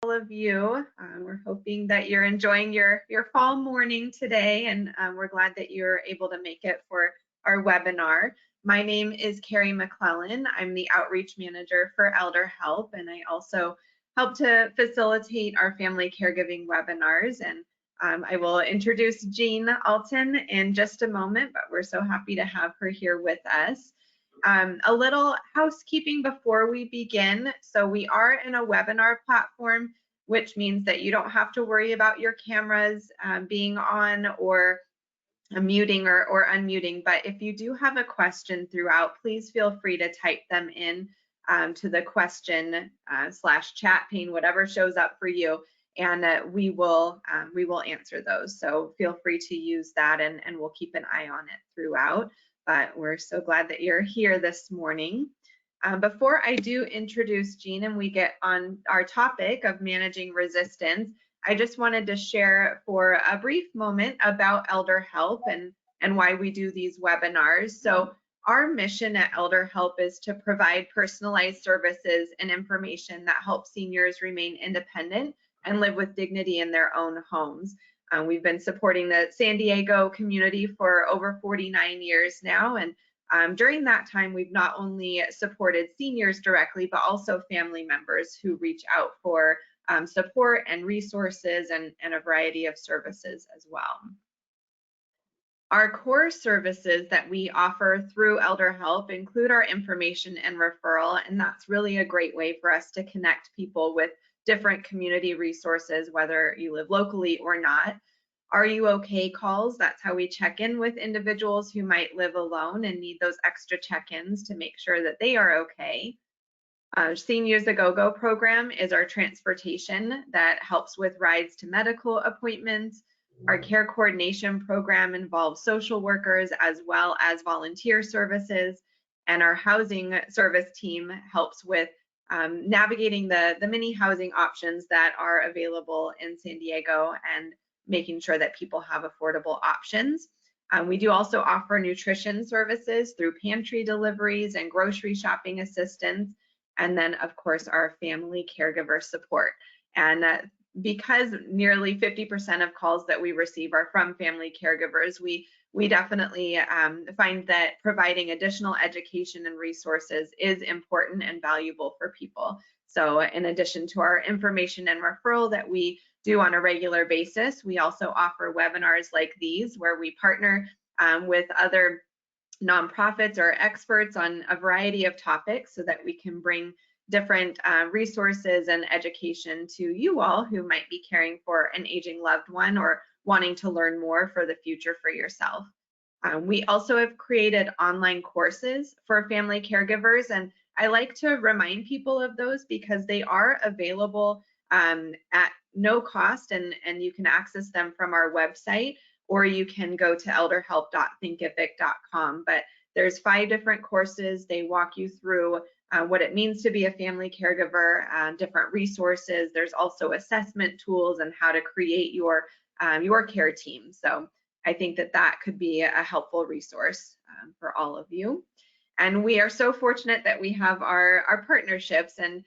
all of you. We're hoping that you're enjoying your fall morning today, and we're glad that you're able to make it for our webinar. My name is Carrie McClellan. I'm the Outreach Manager for ElderHelp, and I also help to facilitate our family caregiving webinars. And I will introduce Jean Alton in just a moment, but we're so happy to have her here with us. A little housekeeping before we begin. So we are in a webinar platform, which means that you don't have to worry about your cameras being on or muting or unmuting. But if you do have a question throughout, please feel free to type them in to the question / chat pane, whatever shows up for you, and we will answer those. So feel free to use that, and we'll keep an eye on it throughout. But we're so glad that you're here this morning. Before I do introduce Jean and we get on our topic of managing resistance, I just wanted to share for a brief moment about ElderHelp and why we do these webinars. So our mission at ElderHelp is to provide personalized services and information that help seniors remain independent and live with dignity in their own homes. We've been supporting the San Diego community for over 49 years now, and during that time, we've not only supported seniors directly, but also family members who reach out for support and resources and a variety of services as well. Our core services that we offer through ElderHelp include our information and referral, and that's really a great way for us to connect people with different community resources, whether you live locally or not. Are you okay calls? That's how we check in with individuals who might live alone and need those extra check-ins to make sure that they are okay. Seniors A Go-Go program is our transportation that helps with rides to medical appointments. Our care coordination program involves social workers as well as volunteer services, and our housing service team helps with navigating the many housing options that are available in San Diego and making sure that people have affordable options. We do also offer nutrition services through pantry deliveries and grocery shopping assistance, and then of course our family caregiver support. And because nearly 50% of calls that we receive are from family caregivers, we definitely find that providing additional education and resources is important and valuable for people. So in addition to our information and referral that we do on a regular basis, we also offer webinars like these where we partner with other nonprofits or experts on a variety of topics so that we can bring different resources and education to you all who might be caring for an aging loved one or wanting to learn more for the future for yourself. We also have created online courses for family caregivers, and I like to remind people of those because they are available at no cost, and you can access them from our website, or you can go to elderhelp.thinkific.com. But there's 5 different courses. They walk you through what it means to be a family caregiver, different resources. There's also assessment tools and how to create your care team. So I think that that could be a helpful resource for all of you. And we are so fortunate that we have our partnerships. And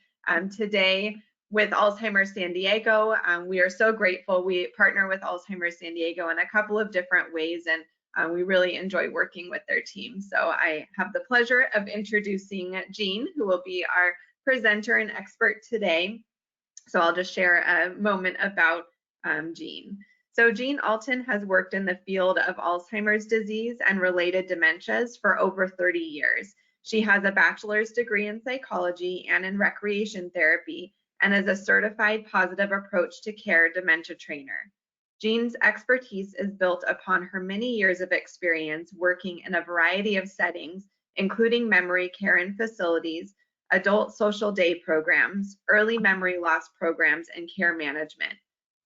today with Alzheimer's San Diego, we are so grateful. We partner with Alzheimer's San Diego in a couple of different ways, and we really enjoy working with their team. So I have the pleasure of introducing Jean, who will be our presenter and expert today. So I'll just share a moment about Jean. So Jean Alton has worked in the field of Alzheimer's disease and related dementias for over 30 years. She has a bachelor's degree in psychology and in recreation therapy, and is a certified positive approach to care dementia trainer. Jean's expertise is built upon her many years of experience working in a variety of settings, including memory care and facilities, adult social day programs, early memory loss programs, and care management.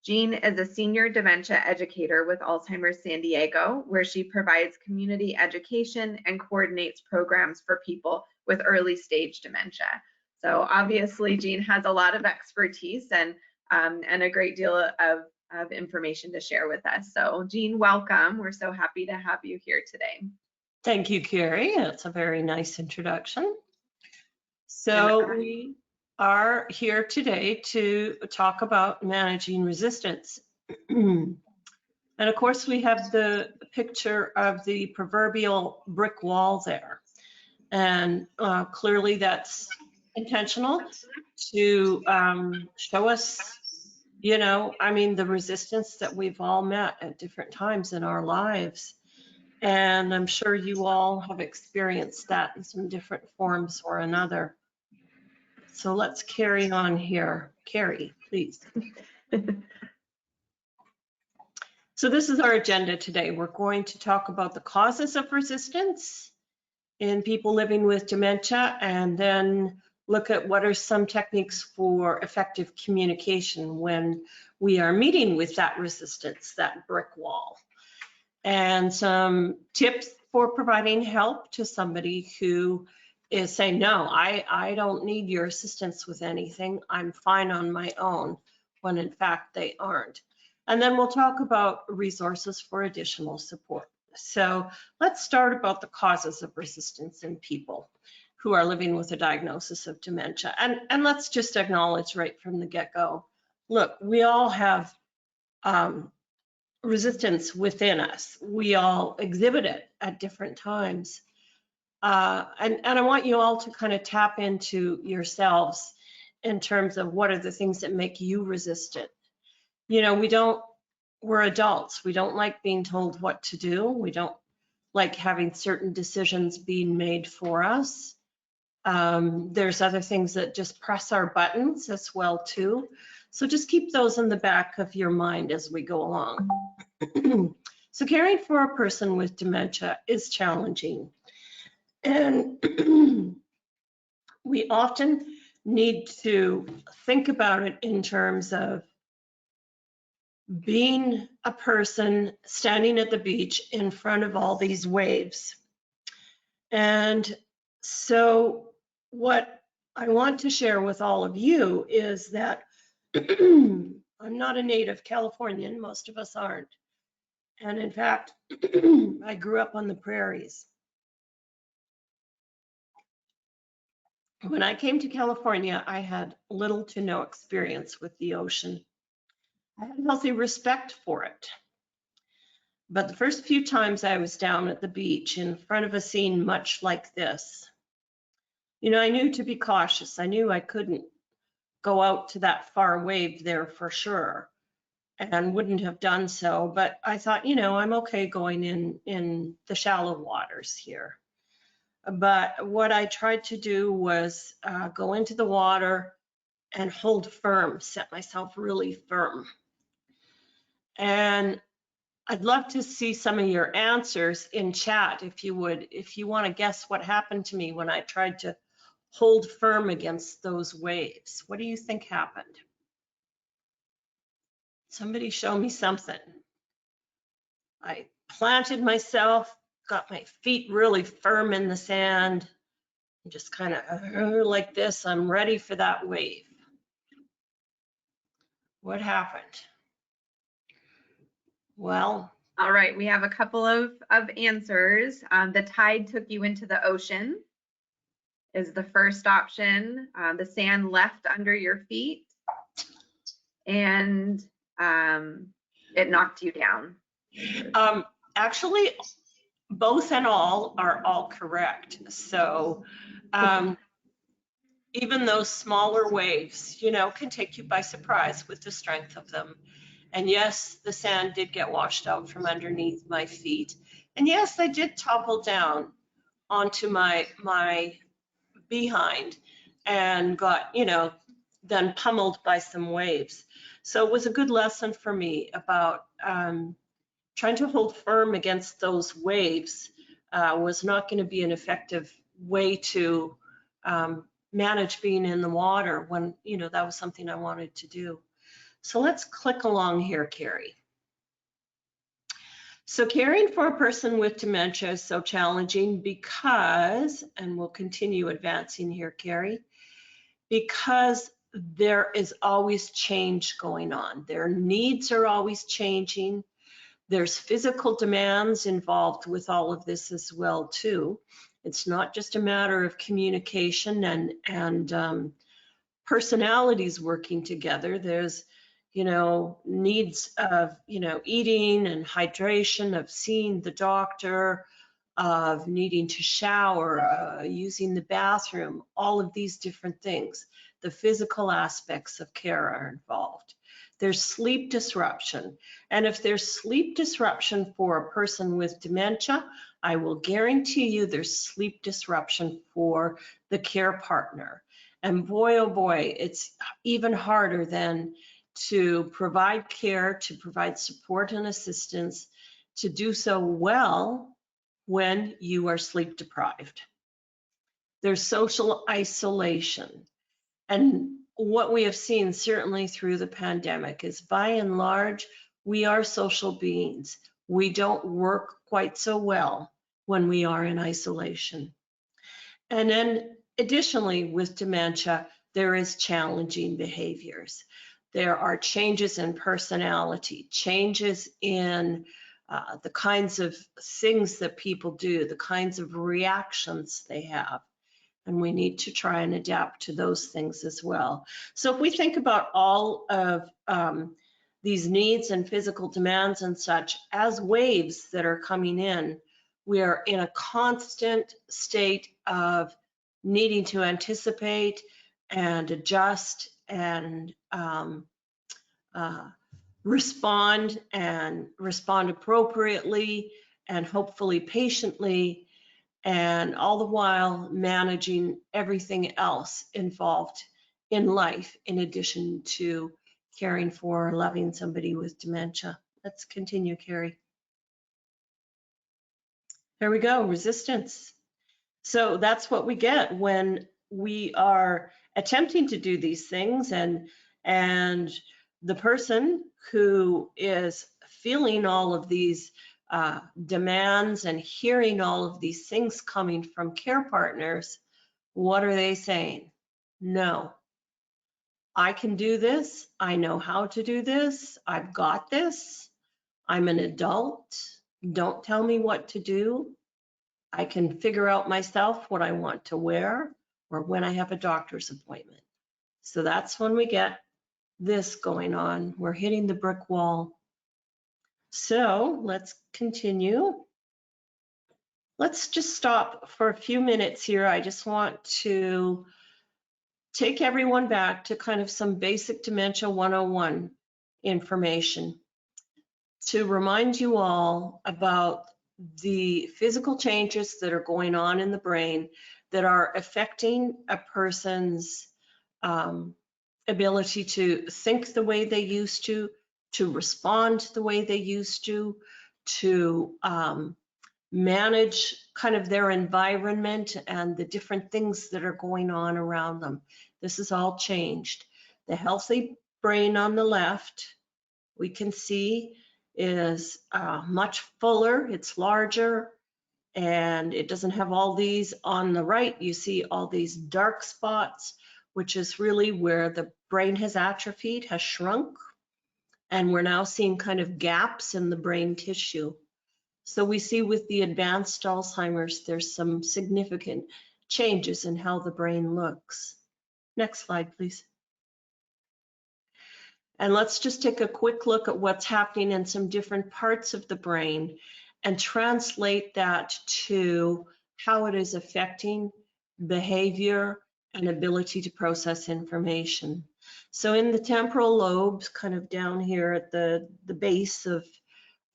Jean is a senior dementia educator with Alzheimer's San Diego, where she provides community education and coordinates programs for people with early stage dementia. So obviously, Jean has a lot of expertise and a great deal of information to share with us. So Jean, welcome. We're so happy to have you here today. Thank you, Carrie. That's a very nice introduction. So are here today to talk about managing resistance. And of course, we have the picture of the proverbial brick wall there. And clearly that's intentional to show us, the resistance that we've all met at different times in our lives. And I'm sure you all have experienced that in some different forms or another. So let's carry on here. Carrie, please. So this is our agenda today. We're going to talk about the causes of resistance in people living with dementia, and then look at what are some techniques for effective communication when we are meeting with that resistance, that brick wall, and some tips for providing help to somebody who is saying, no, I don't need your assistance with anything. I'm fine on my own, when in fact they aren't. And then we'll talk about resources for additional support. So let's start about the causes of resistance in people who are living with a diagnosis of dementia. And let's just acknowledge right from the get-go, look, we all have resistance within us. We all exhibit it at different times. And I want you all to kind of tap into yourselves in terms of what are the things that make you resistant. We're adults. We don't like being told what to do. We don't like having certain decisions being made for us. There's other things that just press our buttons as well too. So just keep those in the back of your mind as we go along. So caring for a person with dementia is challenging. And we often need to think about it in terms of being a person standing at the beach in front of all these waves. And so what I want to share with all of you is that I'm not a native Californian, most of us aren't. And in fact, I grew up on the prairies. When I came to California, I had little to no experience with the ocean. I had healthy respect for it. But the first few times I was down at the beach in front of a scene much like this, I knew to be cautious. I knew I couldn't go out to that far wave there for sure, and wouldn't have done so. But I thought, I'm okay going in the shallow waters here. But what I tried to do was go into the water and hold firm, set myself really firm. And I'd love to see some of your answers in chat, if you would, if you want to guess what happened to me when I tried to hold firm against those waves. What do you think happened? Somebody show me something. I planted myself, got my feet really firm in the sand, and just kind of like this. I'm ready for that wave. What happened? Well, all right, we have a couple of answers. The tide took you into the ocean is the first option. The sand left under your feet, and it knocked you down. Actually, both and all are all correct. So even those smaller waves, can take you by surprise with the strength of them. And yes, the sand did get washed out from underneath my feet. And yes, I did topple down onto my behind and got, then pummeled by some waves. So it was a good lesson for me about trying to hold firm against those waves was not going to be an effective way to manage being in the water when, that was something I wanted to do. So let's click along here, Carrie. So caring for a person with dementia is so challenging because, and we'll continue advancing here, Carrie, because there is always change going on. Their needs are always changing. There's physical demands involved with all of this as well, too. It's not just a matter of communication and personalities working together. There's, needs of, eating and hydration, of seeing the doctor, of needing to shower, using the bathroom, all of these different things. The physical aspects of care are involved. There's sleep disruption. And if there's sleep disruption for a person with dementia, I will guarantee you there's sleep disruption for the care partner. And boy, oh boy, it's even harder then to provide care, to provide support and assistance, to do so well when you are sleep deprived. There's social isolation. And what we have seen certainly through the pandemic is, by and large, we are social beings. We don't work quite so well when we are in isolation. And then additionally, with dementia, there is challenging behaviors. There are changes in personality, changes in the kinds of things that people do, the kinds of reactions they have. And we need to try and adapt to those things as well. So if we think about all of these needs and physical demands and such as waves that are coming in, we are in a constant state of needing to anticipate and adjust and respond appropriately and hopefully patiently, and all the while managing everything else involved in life in addition to caring for or loving somebody with dementia. Let's continue, Carrie. There we go, resistance. So that's what we get when we are attempting to do these things, and the person who is feeling all of these demands and hearing all of these things coming from care partners, what are they saying? No, I can do this. I know how to do this. I've got this. I'm an adult. Don't tell me what to do. I can figure out myself what I want to wear or when I have a doctor's appointment. So that's when we get this going on. We're hitting the brick wall. So let's continue. Let's just stop for a few minutes here. I just want to take everyone back to kind of some basic Dementia 101 information to remind you all about the physical changes that are going on in the brain that are affecting a person's ability to think the way they used to respond the way they used to manage kind of their environment and the different things that are going on around them. This is all changed. The healthy brain on the left, we can see, is much fuller, it's larger, and it doesn't have all these. On the right, you see all these dark spots, which is really where the brain has atrophied, has shrunk, and we're now seeing kind of gaps in the brain tissue. So we see with the advanced Alzheimer's, there's some significant changes in how the brain looks. Next slide, please. And let's just take a quick look at what's happening in some different parts of the brain and translate that to how it is affecting behavior and ability to process information. So in the temporal lobes, kind of down here at the base of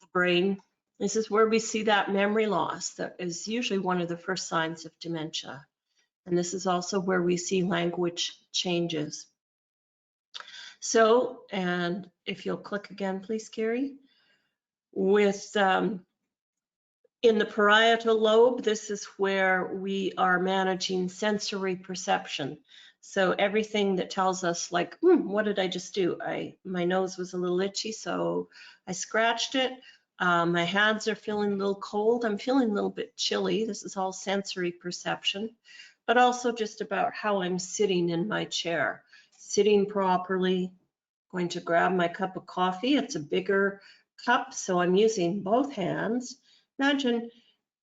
the brain, this is where we see that memory loss that is usually one of the first signs of dementia. And this is also where we see language changes. So, and if you'll click again, please, Carrie. With in the parietal lobe, this is where we are managing sensory perception. So everything that tells us, like, what did I just do? My nose was a little itchy, so I scratched it. My hands are feeling a little cold. I'm feeling a little bit chilly. This is all sensory perception, but also just about how I'm sitting in my chair, sitting properly. Going to grab my cup of coffee. It's a bigger cup, so I'm using both hands. Imagine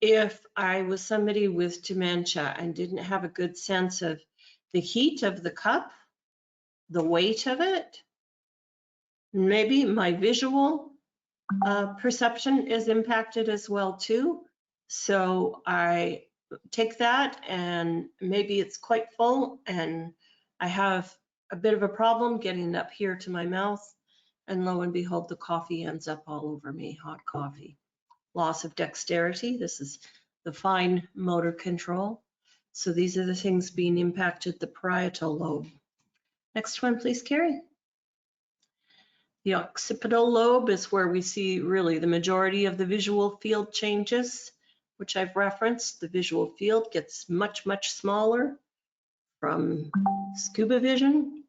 if I was somebody with dementia and didn't have a good sense of the heat of the cup the weight of it. Maybe my visual perception is impacted as well too. So I take that and maybe it's quite full and I have a bit of a problem getting up here to my mouth, and lo and behold, the coffee ends up all over me, hot coffee. Loss of dexterity, this is the fine motor control. So these are the things being impacted, the parietal lobe. Next one, please, Carrie. The occipital lobe is where we see really the majority of the visual field changes, which I've referenced. The visual field gets much, much smaller from scuba vision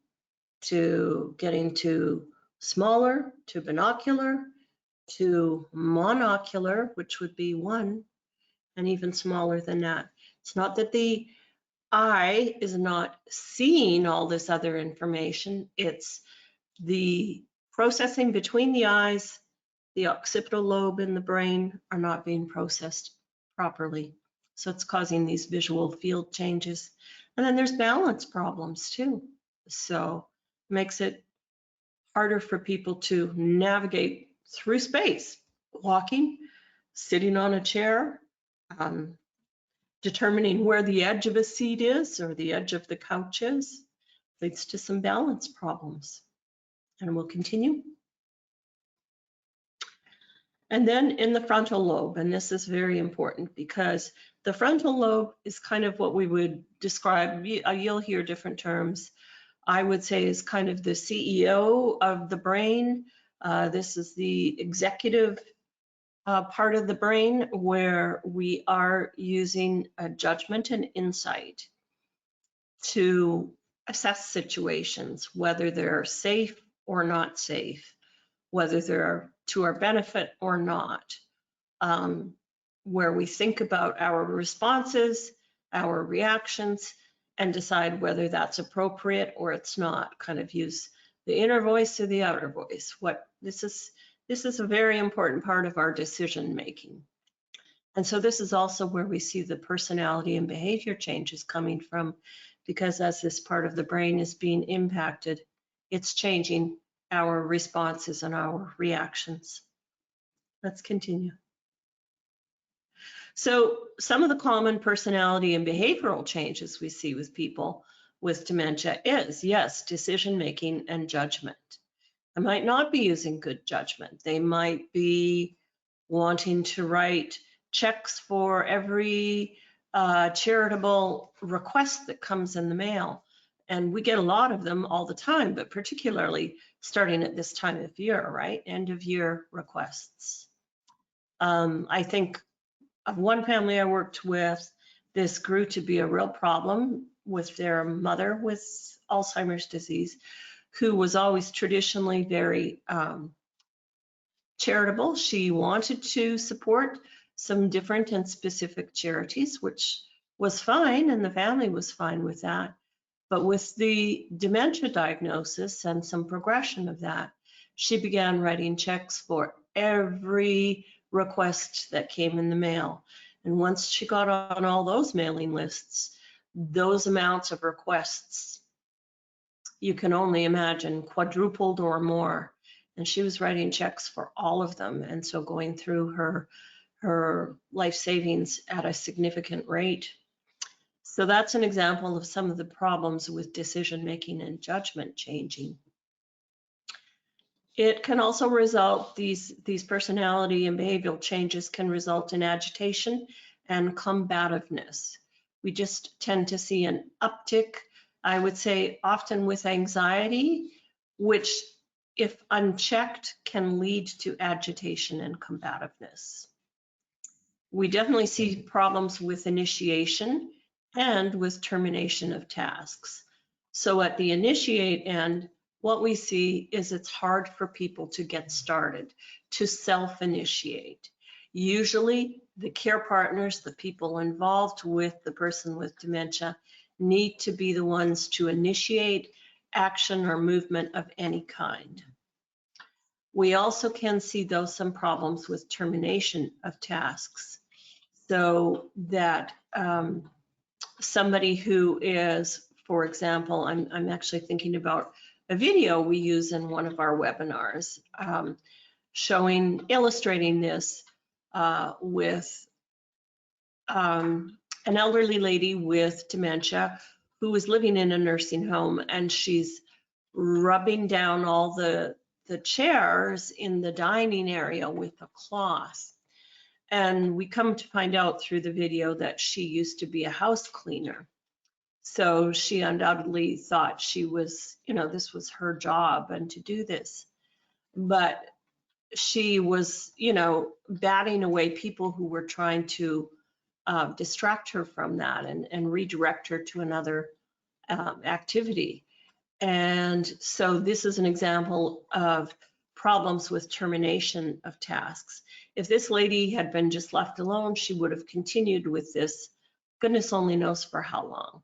to getting to smaller, to binocular, to monocular, which would be 1, and even smaller than that. It's not that the eye is not seeing all this other information, it's the processing between the eyes, the occipital lobe in the brain are not being processed properly. So it's causing these visual field changes. And then there's balance problems too. So it makes it harder for people to navigate through space, walking, sitting on a chair, determining where the edge of a seat is or the edge of the couch is, leads to some balance problems. And we'll continue. And then in the frontal lobe, and this is very important because the frontal lobe is kind of what we would describe, you'll hear different terms, I would say is kind of the CEO of the brain. This is the executive part of the brain where we are using judgment and insight to assess situations, whether they're safe or not safe, whether they're to our benefit or not, where we think about our responses, our reactions, and decide whether that's appropriate or it's not, kind of use the inner voice or the outer voice. This is a very important part of our decision making. And so this is also where we see the personality and behavior changes coming from, because as this part of the brain is being impacted, it's changing our responses and our reactions. Let's continue. So some of the common personality and behavioral changes we see with people with dementia is, yes, decision making and judgment. They might not be using good judgment. They might be wanting to write checks for every charitable request that comes in the mail. And we get a lot of them all the time, but particularly starting at this time of year, right? End of year requests. I think of one family I worked with, this grew to be a real problem with their mother with Alzheimer's disease, who was always traditionally very charitable. She wanted to support some different and specific charities, which was fine, and the family was fine with that. But with the dementia diagnosis and some progression of that, she began writing checks for every request that came in the mail. And once she got on all those mailing lists, those amounts of requests, you can only imagine, quadrupled or more. And she was writing checks for all of them. And so going through her life savings at a significant rate. So that's an example of some of the problems with decision making and judgment changing. It can also result, these personality and behavioral changes can result in agitation and combativeness. We just tend to see an uptick, I would say often with anxiety, which if unchecked can lead to agitation and combativeness. We definitely see problems with initiation and with termination of tasks. So at the initiate end, what we see is it's hard for people to get started, to self-initiate. Usually the care partners, the people involved with the person with dementia, need to be the ones to initiate action or movement of any kind. We also can see, though, some problems with termination of tasks. So that somebody who is, for example, I'm actually thinking about a video we use in one of our webinars illustrating this with an elderly lady with dementia who is living in a nursing home, and she's rubbing down all the chairs in the dining area with a cloth. And we come to find out through the video that she used to be a house cleaner. So she undoubtedly thought she was, this was her job and to do this. But she was, batting away people who were trying to distract her from that and redirect her to another activity. And so this is an example of problems with termination of tasks. If this lady had been just left alone, she would have continued with this, goodness only knows for how long.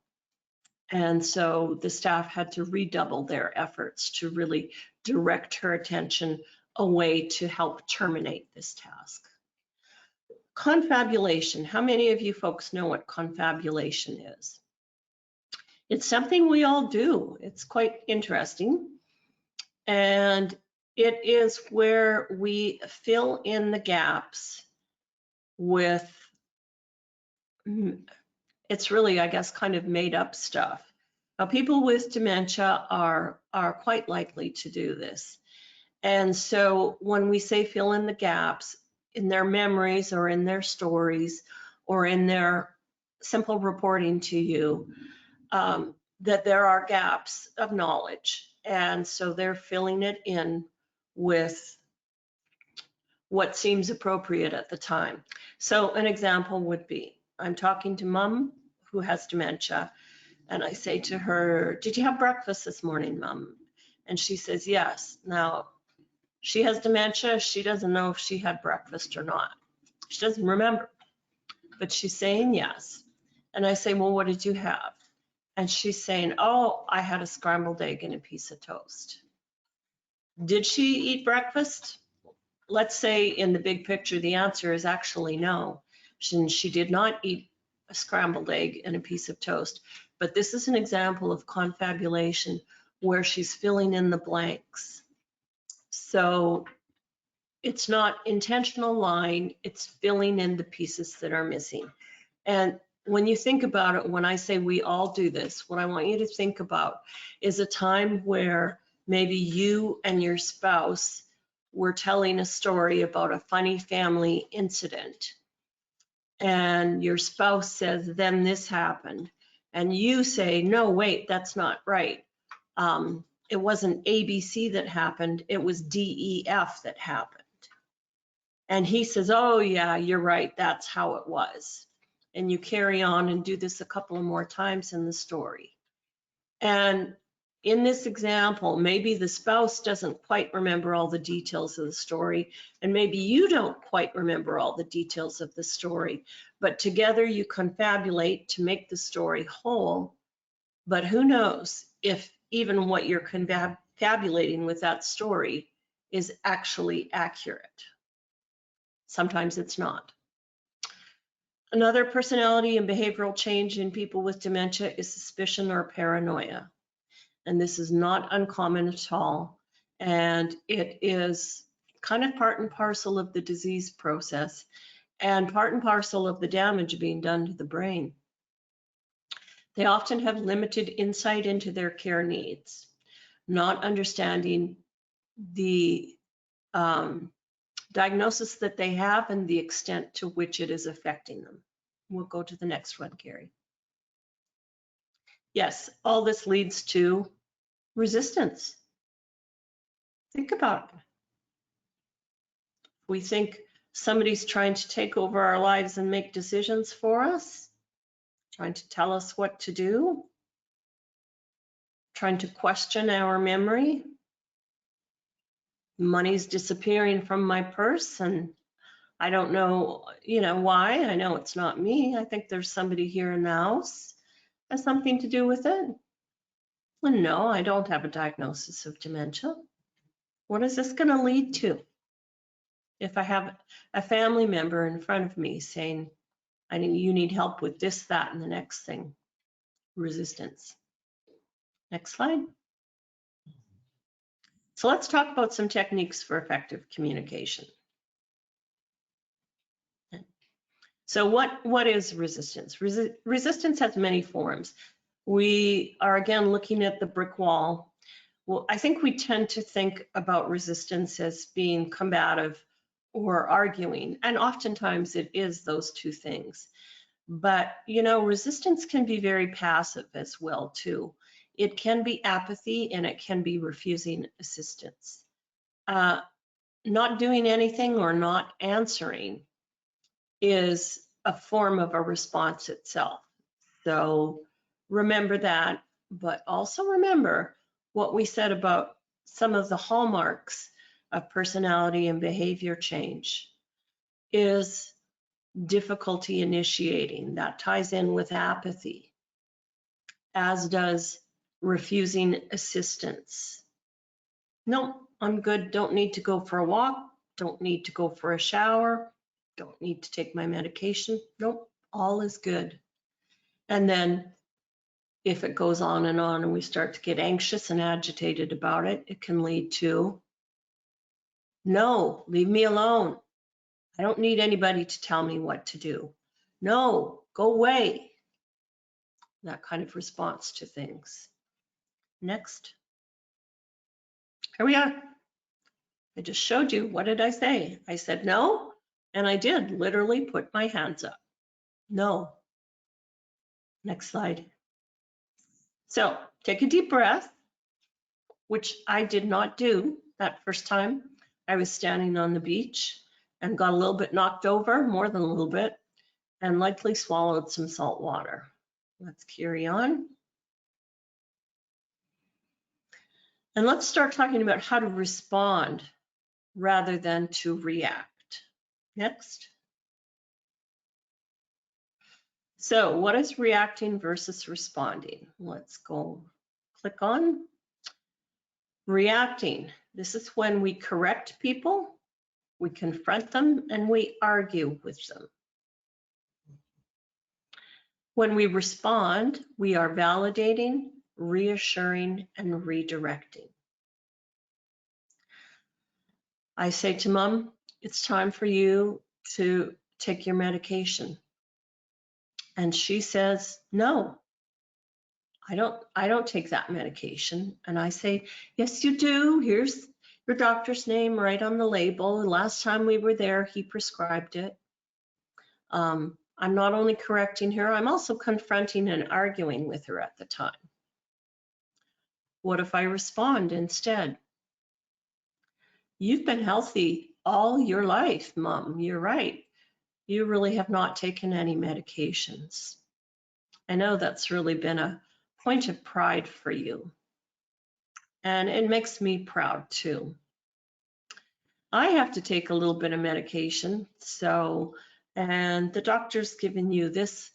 And so the staff had to redouble their efforts to really direct her attention away to help terminate this task. Confabulation. How many of you folks know what confabulation is? It's something we all do. It's quite interesting. And it is where we fill in the gaps with, it's really, I guess, kind of made up stuff. Now, people with dementia are quite likely to do this. And so when we say fill in the gaps in their memories or in their stories or in their simple reporting to you, that there are gaps of knowledge. And so they're filling it in with what seems appropriate at the time. So an example would be, I'm talking to Mom who has dementia, and I say to her, did you have breakfast this morning, Mom? And she says, yes. Now, she has dementia. She doesn't know if she had breakfast or not. She doesn't remember, but she's saying yes. And I say, well, what did you have? And she's saying, oh, I had a scrambled egg and a piece of toast. Did she eat breakfast? Let's say in the big picture, the answer is actually no. She did not eat a scrambled egg and a piece of toast. But this is an example of confabulation where she's filling in the blanks. So it's not intentional lying, it's filling in the pieces that are missing. And when you think about it, when I say we all do this, what I want you to think about is a time where maybe you and your spouse were telling a story about a funny family incident. And your spouse says, then this happened. And you say, no, wait, that's not right. It wasn't ABC that happened, it was DEF that happened. And he says, oh yeah, you're right, that's how it was. And you carry on and do this a couple of more times in the story. And in this example, maybe the spouse doesn't quite remember all the details of the story, and maybe you don't quite remember all the details of the story, but together you confabulate to make the story whole. But who knows if even what you're confabulating with that story is actually accurate. Sometimes it's not. Another personality and behavioral change in people with dementia is suspicion or paranoia. And this is not uncommon at all. And it is kind of part and parcel of the disease process and part and parcel of the damage being done to the brain. They often have limited insight into their care needs, not understanding the diagnosis that they have and the extent to which it is affecting them. We'll go to the next one, Gary. Yes, all this leads to resistance. Think about it. We think somebody's trying to take over our lives and make decisions for us, trying to tell us what to do, trying to question our memory. Money's disappearing from my purse and I don't know, why. I know it's not me. I think there's somebody here in the house that has something to do with it. Well, no, I don't have a diagnosis of dementia. What is this going to lead to? If I have a family member in front of me saying, you need help with this, that, and the next thing. Resistance. Next slide. So let's talk about some techniques for effective communication. So what is resistance? Resistance has many forms. We are again looking at the brick wall. Well, I think we tend to think about resistance as being combative or arguing, and oftentimes it is those two things. But, you know, resistance can be very passive as well, too. It can be apathy and it can be refusing assistance. Not doing anything or not answering is a form of a response itself. So remember that, but also remember what we said about some of the hallmarks of personality and behavior change is difficulty initiating. That ties in with apathy, as does refusing assistance. No, I'm good, don't need to go for a walk, don't need to go for a shower, don't need to take my medication. Nope, all is good. And then if it goes on and we start to get anxious and agitated about it, it can lead to, no, leave me alone. I don't need anybody to tell me what to do. No, go away. That kind of response to things. Next. Here we are. I just showed you, what did I say? I said no, and I did literally put my hands up. No. Next slide. So take a deep breath, which I did not do that first time. I was standing on the beach and got a little bit knocked over, more than a little bit, and likely swallowed some salt water. Let's carry on. And let's start talking about how to respond rather than to react. Next. So what is reacting versus responding? Let's go click on reacting. This is when we correct people, we confront them, and we argue with them. When we respond, we are validating, reassuring, and redirecting. I say to Mom, it's time for you to take your medication. And she says, no, I don't take that medication. And I say, yes, you do. Here's your doctor's name right on the label. The last time we were there, he prescribed it. I'm not only correcting her, I'm also confronting and arguing with her at the time. What if I respond instead? You've been healthy all your life, Mom. You're right. You really have not taken any medications. I know that's really been a point of pride for you. And it makes me proud too. I have to take a little bit of medication, and the doctor's given you this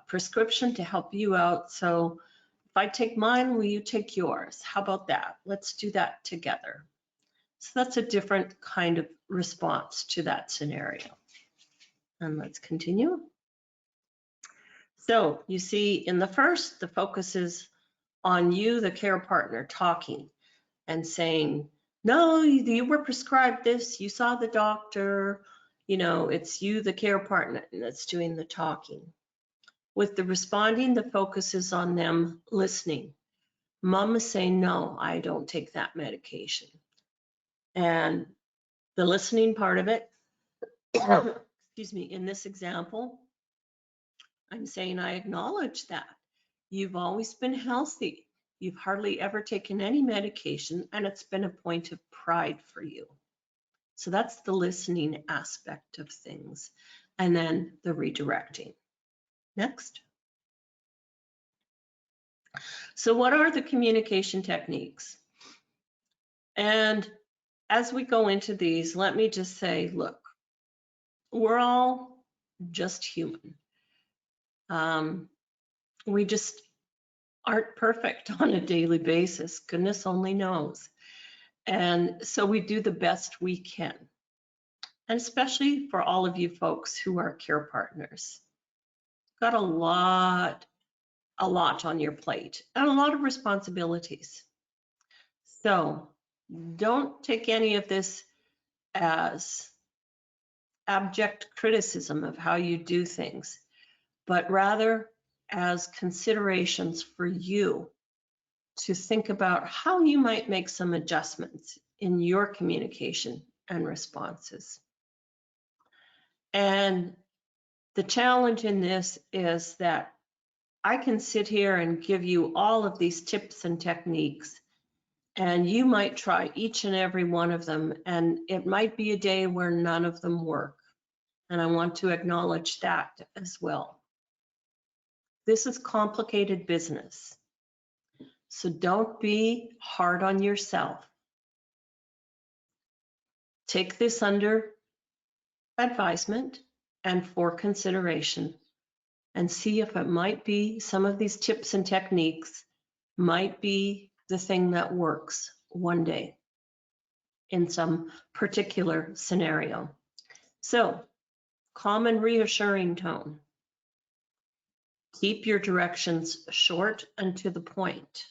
prescription to help you out. So if I take mine, will you take yours? How about that? Let's do that together. So that's a different kind of response to that scenario. And let's continue. So you see in the first, the focus is on you, the care partner, talking and saying, no, you were prescribed this, you saw the doctor, you know, it's you, the care partner, that's doing the talking. With the responding, the focus is on them listening. Mom is saying, no, I don't take that medication. And the listening part of it, excuse me, in this example, I'm saying I acknowledge that. You've always been healthy. You've hardly ever taken any medication, and it's been a point of pride for you. So that's the listening aspect of things. And then the redirecting. Next. So what are the communication techniques? And as we go into these, let me just say, look, we're all just human. We just aren't perfect on a daily basis. Goodness only knows. And so we do the best we can. And especially for all of you folks who are care partners. Got a lot on your plate and a lot of responsibilities. So Don't take any of this as abject criticism of how you do things, but rather as considerations for you to think about how you might make some adjustments in your communication and responses. And the challenge in this is that I can sit here and give you all of these tips and techniques, and you might try each and every one of them, and it might be a day where none of them work. And I want to acknowledge that as well. This is complicated business. So don't be hard on yourself. Take this under advisement and for consideration, and see if it might be some of these tips and techniques might be the thing that works one day in some particular scenario. So, calm and reassuring tone. Keep your directions short and to the point.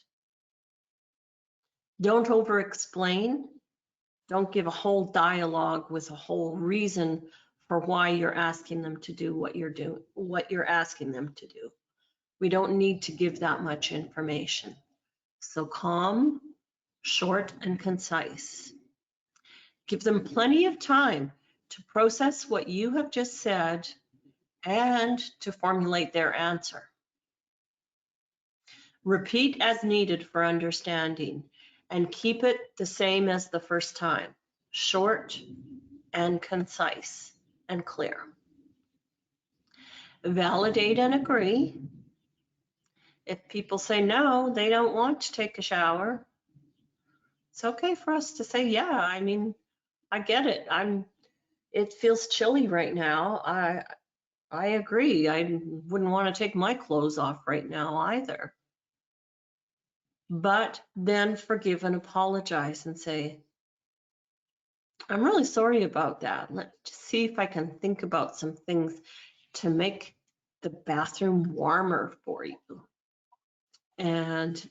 Don't over-explain. Don't give a whole dialogue with a whole reason for why you're asking them to do what you're asking them to do. We don't need to give that much information. So calm, short, and concise. Give them plenty of time to process what you have just said and to formulate their answer. Repeat as needed for understanding and keep it the same as the first time, short and concise and clear. Validate and agree. If people say no, they don't want to take a shower, it's okay for us to say, yeah, I mean, I get it. It feels chilly right now. I agree. I wouldn't want to take my clothes off right now either. But then forgive and apologize and say, I'm really sorry about that. Let's see if I can think about some things to make the bathroom warmer for you. And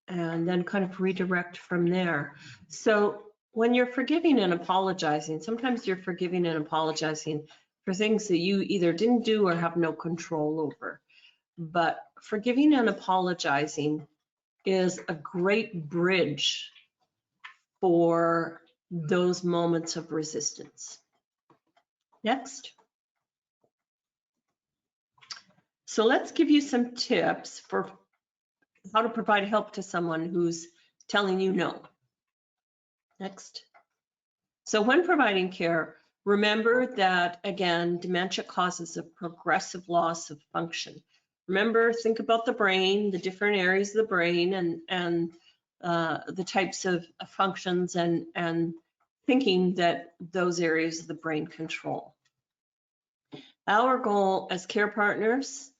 then kind of redirect from there. So when you're forgiving and apologizing, sometimes you're forgiving and apologizing for things that you either didn't do or have no control over. But forgiving and apologizing is a great bridge for those moments of resistance. Next. So let's give you some tips for how to provide help to someone who's telling you no. Next. So when providing care, remember that, again, dementia causes a progressive loss of function. Remember, think about the brain, the different areas of the brain, and the types of functions and thinking that those areas of the brain control. Our goal as care partners,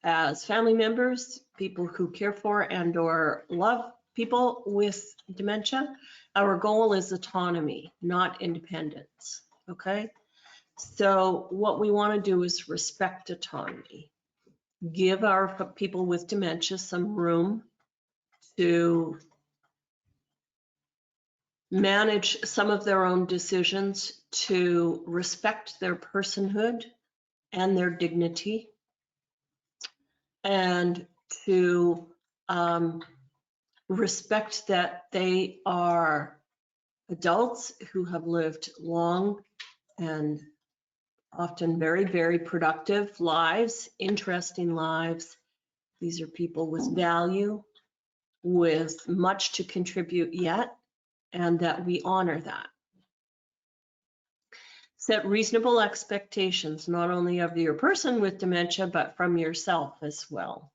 as family members, people who care for and or love people with dementia, our goal is autonomy, not independence, okay? So what we want to do is respect autonomy. Give our people with dementia some room to manage some of their own decisions, to respect their personhood and their dignity, and to respect that they are adults who have lived long and often very, very productive lives, interesting lives. These are people with value, with much to contribute yet, and that we honor that. Set reasonable expectations, not only of your person with dementia, but from yourself as well.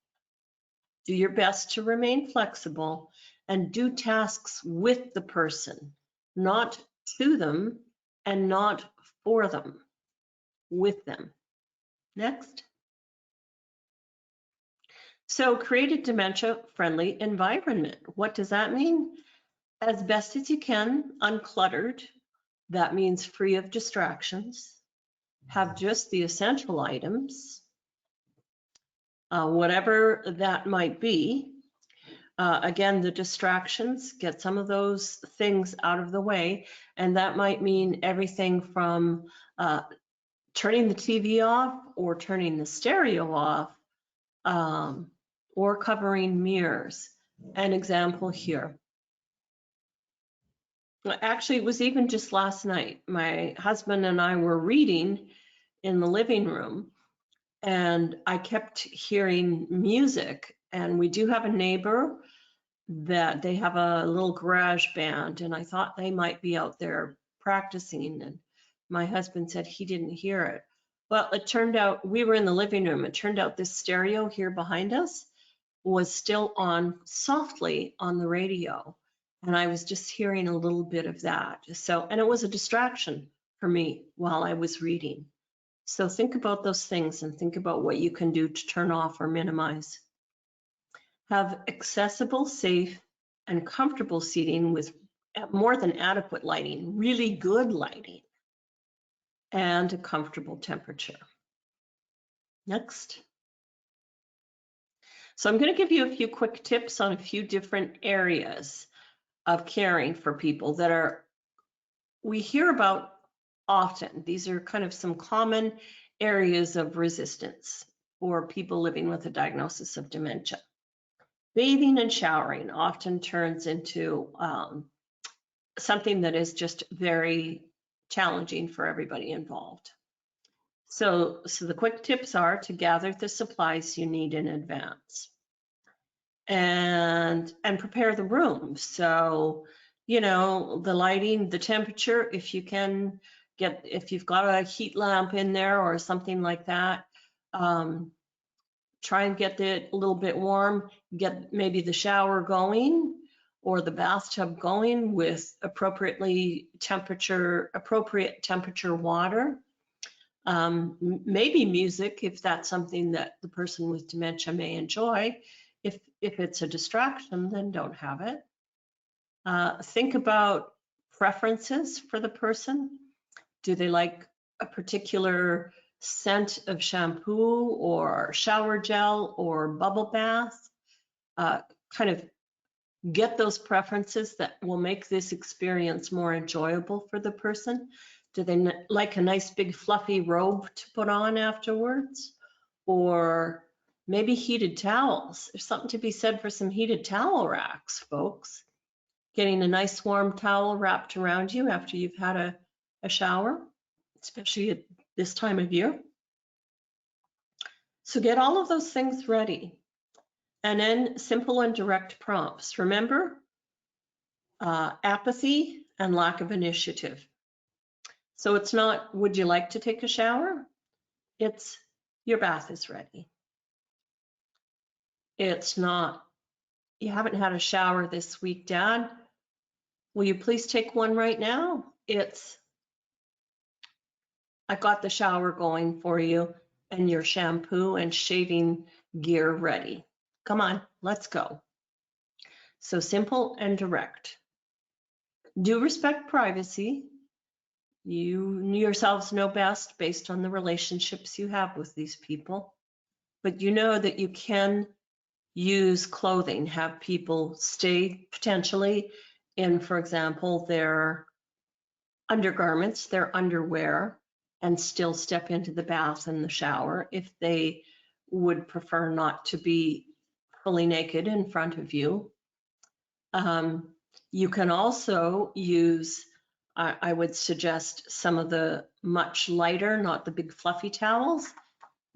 Do your best to remain flexible and do tasks with the person, not to them and not for them, with them. Next. So create a dementia-friendly environment. What does that mean? As best as you can, uncluttered. That means free of distractions. Have just the essential items, whatever that might be. Again, the distractions, get some of those things out of the way. And that might mean everything from turning the TV off or turning the stereo off, or covering mirrors. An example here. Actually, it was even just last night. My husband and I were reading in the living room, and I kept hearing music. And we do have a neighbor that they have a little garage band, and I thought they might be out there practicing. And my husband said he didn't hear it. Well, it turned out we were in the living room. It turned out this stereo here behind us was still on softly on the radio. And I was just hearing a little bit of that. So, and it was a distraction for me while I was reading. So think about those things and think about what you can do to turn off or minimize. Have accessible, safe, and comfortable seating with more than adequate lighting, really good lighting, and a comfortable temperature. Next. So I'm going to give you a few quick tips on a few different areas of caring for people that we hear about often. These are kind of some common areas of resistance for people living with a diagnosis of dementia. Bathing and showering often turns into something that is just very challenging for everybody involved. So the quick tips are to gather the supplies you need in advance and prepare the room. So, you know, the lighting, the temperature, if you've got a heat lamp in there or something like that, try and get it a little bit warm, get maybe the shower going or the bathtub going with appropriate temperature water. Maybe music, if that's something that the person with dementia may enjoy. If it's a distraction, then don't have it. Think about preferences for the person. Do they like a particular scent of shampoo or shower gel or bubble bath? Kind of get those preferences that will make this experience more enjoyable for the person. Do they like a nice big fluffy robe to put on afterwards? Or maybe heated towels. There's something to be said for some heated towel racks, folks. Getting a nice warm towel wrapped around you after you've had a shower, especially at this time of year. So get all of those things ready. And then simple and direct prompts. Remember, apathy and lack of initiative. So it's not, would you like to take a shower? It's, your bath is ready. It's not, you haven't had a shower this week, Dad. Will you please take one right now? It's, I got the shower going for you and your shampoo and shaving gear ready. Come on, let's go. So simple and direct. Do respect privacy. You yourselves know best based on the relationships you have with these people, but you know that you can use clothing, have people stay potentially in, for example, their undergarments, their underwear, and still step into the bath and the shower if they would prefer not to be fully naked in front of you. You can also use, I would suggest some of the much lighter, not the big fluffy towels,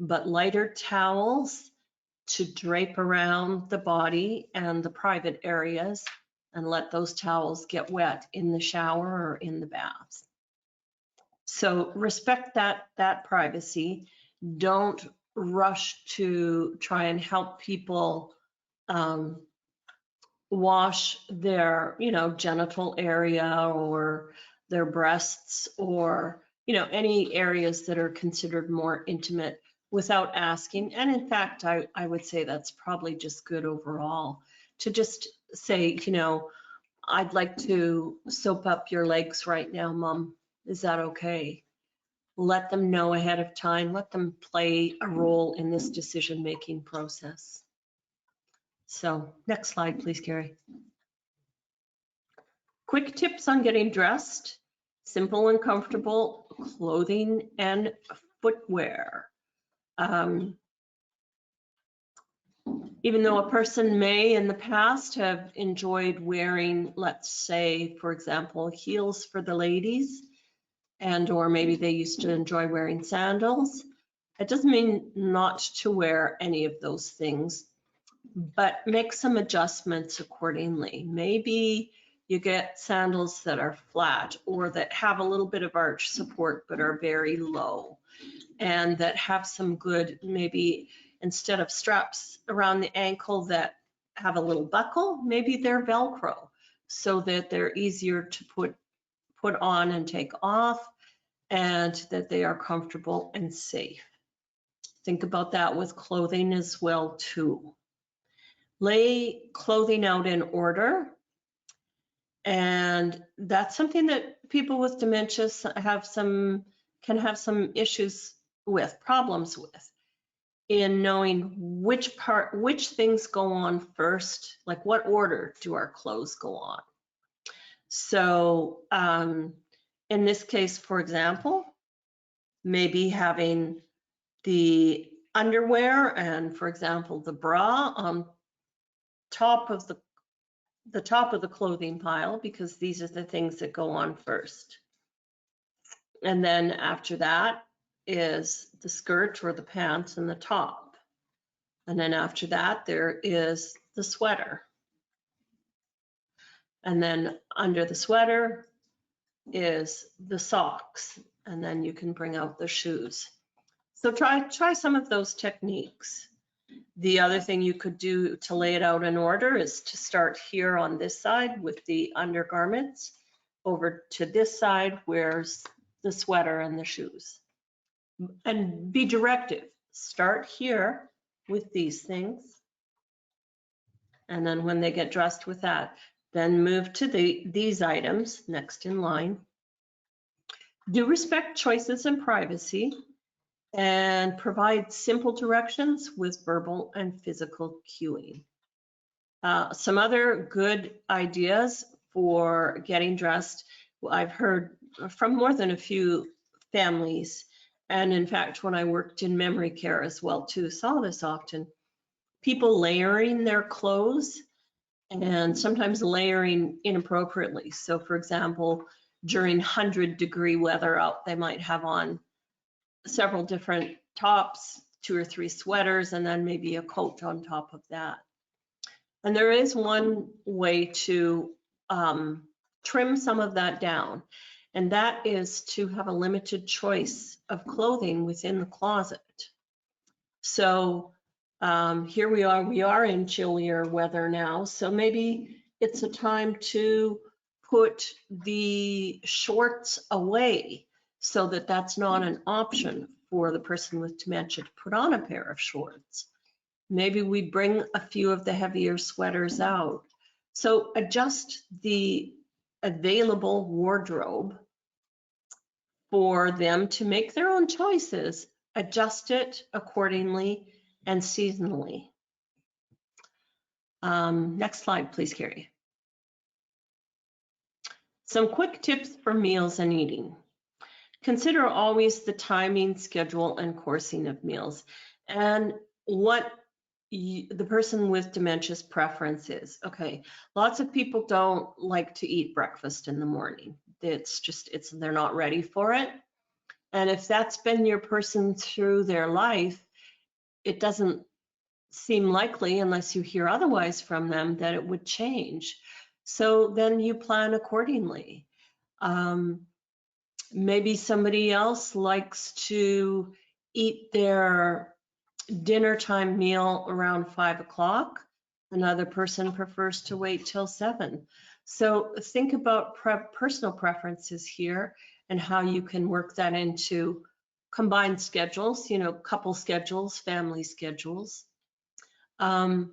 but lighter towels to drape around the body and the private areas and let those towels get wet in the shower or in the bath. So respect that privacy. Don't rush to try and help people wash their, genital area or their breasts or, any areas that are considered more intimate without asking. And in fact, I would say that's probably just good overall to just say, I'd like to soap up your legs right now, Mom. Is that okay? Let them know ahead of time. Let them play a role in this decision-making process. So next slide, please, Carrie. Quick tips on getting dressed, simple and comfortable clothing and footwear. Even though a person may in the past have enjoyed wearing, let's say, for example, heels for the ladies, and or maybe they used to enjoy wearing sandals, it doesn't mean not to wear any of those things, but make some adjustments accordingly. Maybe you get sandals that are flat or that have a little bit of arch support but are very low, and that have some good, maybe instead of straps around the ankle that have a little buckle, maybe they're Velcro so that they're easier to put on and take off, and that they are comfortable and safe. Think about that with clothing as well too. Lay clothing out in order, and that's something that people with dementia can have some issues with, problems with, in knowing which things go on first, like what order do our clothes go on. So in this case, for example, maybe having the underwear and, for example, the bra on top of the top of the clothing pile, because these are the things that go on first. And then after that is the skirt or the pants and the top. And then after that, there is the sweater. And then under the sweater is the socks. And then you can bring out the shoes. So try some of those techniques. The other thing you could do to lay it out in order is to start here on this side with the undergarments, over to this side where's the sweater and the shoes. And be directive. Start here with these things. And then when they get dressed with that, then move to these items next in line. Do respect choices and privacy, and provide simple directions with verbal and physical cueing. Some other good ideas for getting dressed, I've heard from more than a few families, and in fact, when I worked in memory care as well too, saw this often. People layering their clothes, and sometimes layering inappropriately. So for example, during 100-degree weather out, they might have on several different tops, 2 or 3 sweaters, and then maybe a coat on top of that. And there is one way to trim some of that down, and that is to have a limited choice of clothing within the closet. So here we are in chillier weather now, so maybe it's a time to put the shorts away so that that's not an option for the person with dementia to put on a pair of shorts. Maybe we bring a few of the heavier sweaters out. So adjust the available wardrobe for them to make their own choices, adjust it accordingly and seasonally. Next slide, please, Carrie. Some quick tips for meals and eating. Consider always the timing, schedule, and coursing of meals, and what the person with dementia's preference is. Okay, lots of people don't like to eat breakfast in the morning. They're not ready for it. And if that's been your person through their life, it doesn't seem likely, unless you hear otherwise from them, that it would change. So then you plan accordingly. Maybe somebody else likes to eat their dinner time meal around 5 o'clock. Another person prefers to wait till 7. So think about personal preferences here and how you can work that into combined schedules, couple schedules, family schedules. And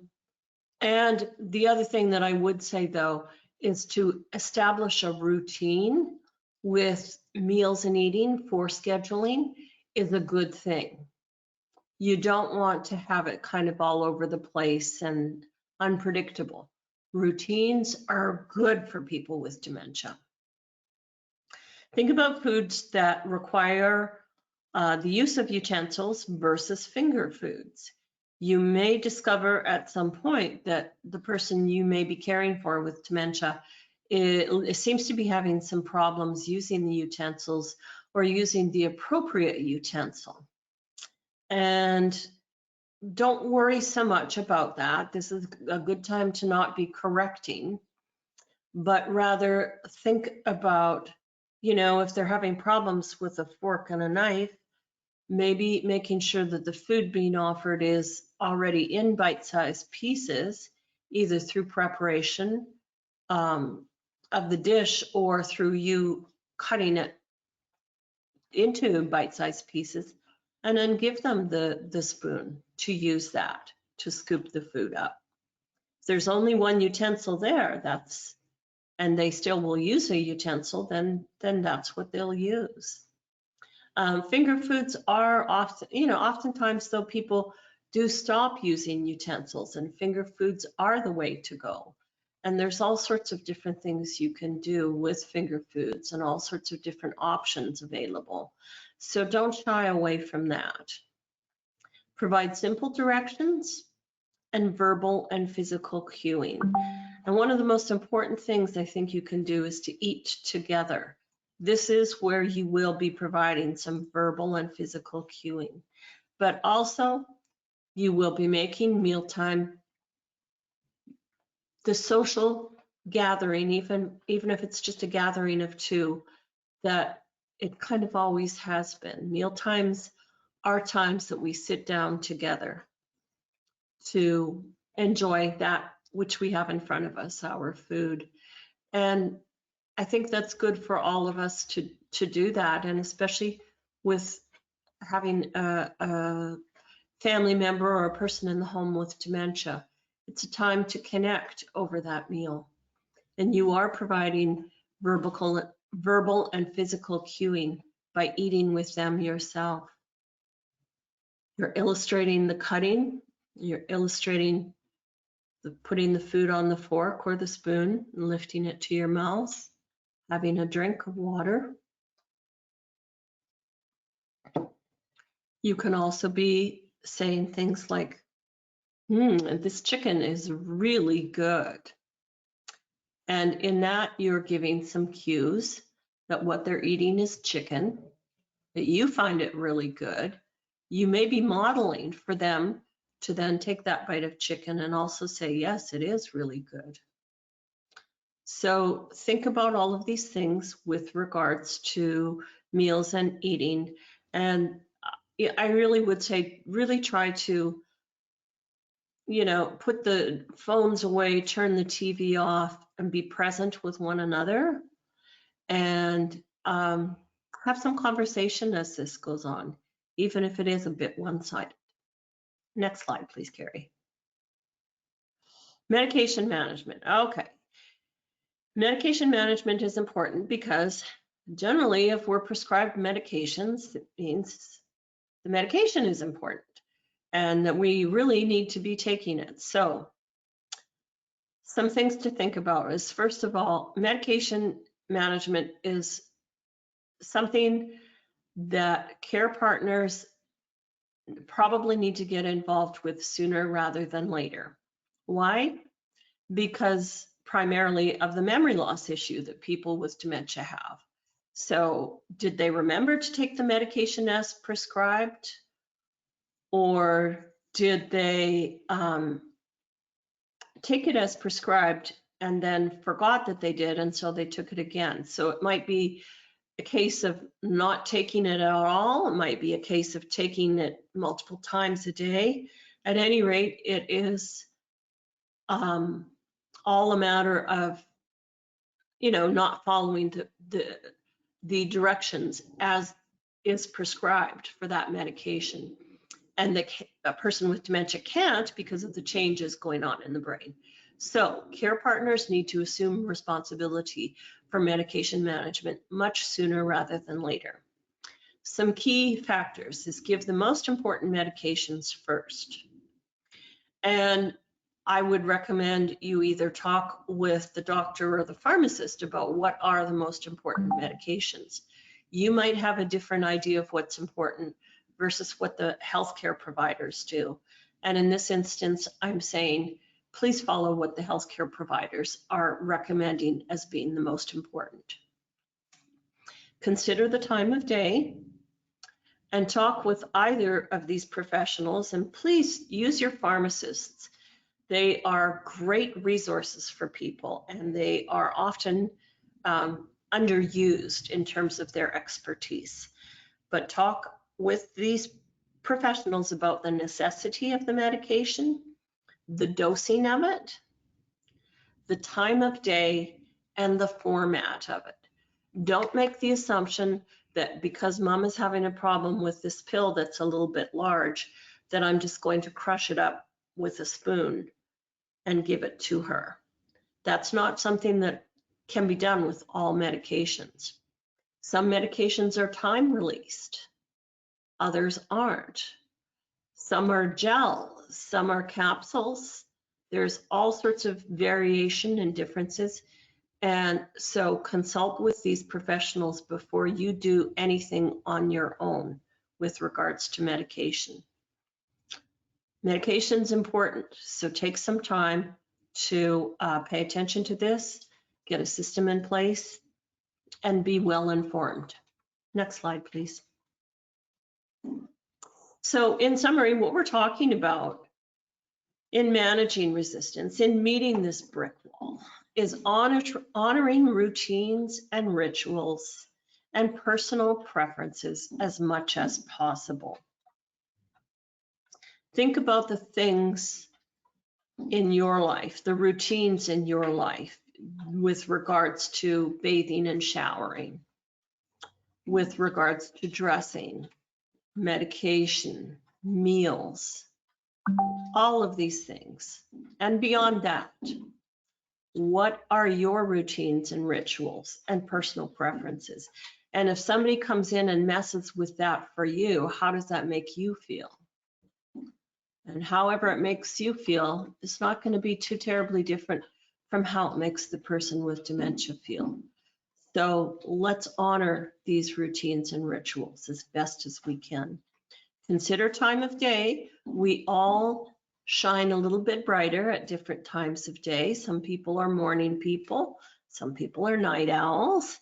the other thing that I would say though is to establish a routine with meals and eating for scheduling is a good thing. You don't want to have it kind of all over the place and unpredictable. Routines are good for people with dementia. Think about foods that require the use of utensils versus finger foods. You may discover at some point that the person you may be caring for with dementia it seems to be having some problems using the utensils or using the appropriate utensil. And don't worry so much about that. This is a good time to not be correcting, but rather think about, if they're having problems with a fork and a knife, maybe making sure that the food being offered is already in bite-sized pieces, either through preparation of the dish or through you cutting it into bite-sized pieces, and then give them the spoon to use that to scoop the food up. If there's only one utensil there, and they still will use a utensil, then that's what they'll use. Finger foods are often, oftentimes though people do stop using utensils, and finger foods are the way to go. And there's all sorts of different things you can do with finger foods and all sorts of different options available. So don't shy away from that. Provide simple directions and verbal and physical cueing. And one of the most important things I think you can do is to eat together. This is where you will be providing some verbal and physical cueing. But also, you will be making mealtime the social gathering, even if it's just a gathering of two, that it kind of always has been. Meal times are times that we sit down together to enjoy that which we have in front of us, our food. And I think that's good for all of us to do that, and especially with having a family member or a person in the home with dementia. It's a time to connect over that meal. And you are providing verbal and physical cueing by eating with them yourself. You're illustrating the cutting, you're illustrating putting the food on the fork or the spoon and lifting it to your mouth, having a drink of water. You can also be saying things like, this chicken is really good. And in that, you're giving some cues that what they're eating is chicken, that you find it really good. You may be modeling for them to then take that bite of chicken and also say, yes, it is really good. So think about all of these things with regards to meals and eating. And I really would say, really try to, put the phones away, turn the TV off, and be present with one another, and have some conversation as this goes on, even if it is a bit one-sided. Next slide, please, Carrie. Medication management. Okay. Medication management is important because generally, if we're prescribed medications, it means the medication is important and that we really need to be taking it. So some things to think about is, first of all, medication management is something that care partners probably need to get involved with sooner rather than later. Why? Because primarily of the memory loss issue that people with dementia have. So did they remember to take the medication as prescribed? Or did they take it as prescribed and then forgot that they did, and so they took it again? So it might be a case of not taking it at all. It might be a case of taking it multiple times a day. At any rate, it is all a matter of, not following the directions as is prescribed for that medication. And a person with dementia can't because of the changes going on in the brain. So care partners need to assume responsibility for medication management much sooner rather than later. Some key factors is give the most important medications first. And I would recommend you either talk with the doctor or the pharmacist about what are the most important medications. You might have a different idea of what's important versus what the healthcare providers do. And in this instance, I'm saying, please follow what the healthcare providers are recommending as being the most important. Consider the time of day and talk with either of these professionals, and please use your pharmacists. They are great resources for people, and they are often underused in terms of their expertise. But talk with these professionals about the necessity of the medication, the dosing of it, the time of day, and the format of it. Don't make the assumption that because mom is having a problem with this pill that's a little bit large, that I'm just going to crush it up with a spoon and give it to her. That's not something that can be done with all medications. Some medications are time released, others aren't. Some are gel, some are capsules. There's all sorts of variation and differences. And so consult with these professionals before you do anything on your own with regards to medication. Medication is important, so take some time to pay attention to this, get a system in place, and be well informed. Next slide, please. So in summary, what we're talking about in managing resistance, in meeting this brick wall, is honoring routines and rituals and personal preferences as much as possible. Think about the things in your life, the routines in your life with regards to bathing and showering, with regards to dressing, medication, meals, all of these things. And beyond that, what are your routines and rituals and personal preferences? And if somebody comes in and messes with that for you, how does that make you feel? And however it makes you feel, it's not going to be too terribly different from how it makes the person with dementia feel. So let's honor these routines and rituals as best as we can. Consider time of day. We all shine a little bit brighter at different times of day. Some people are morning people. Some people are night owls.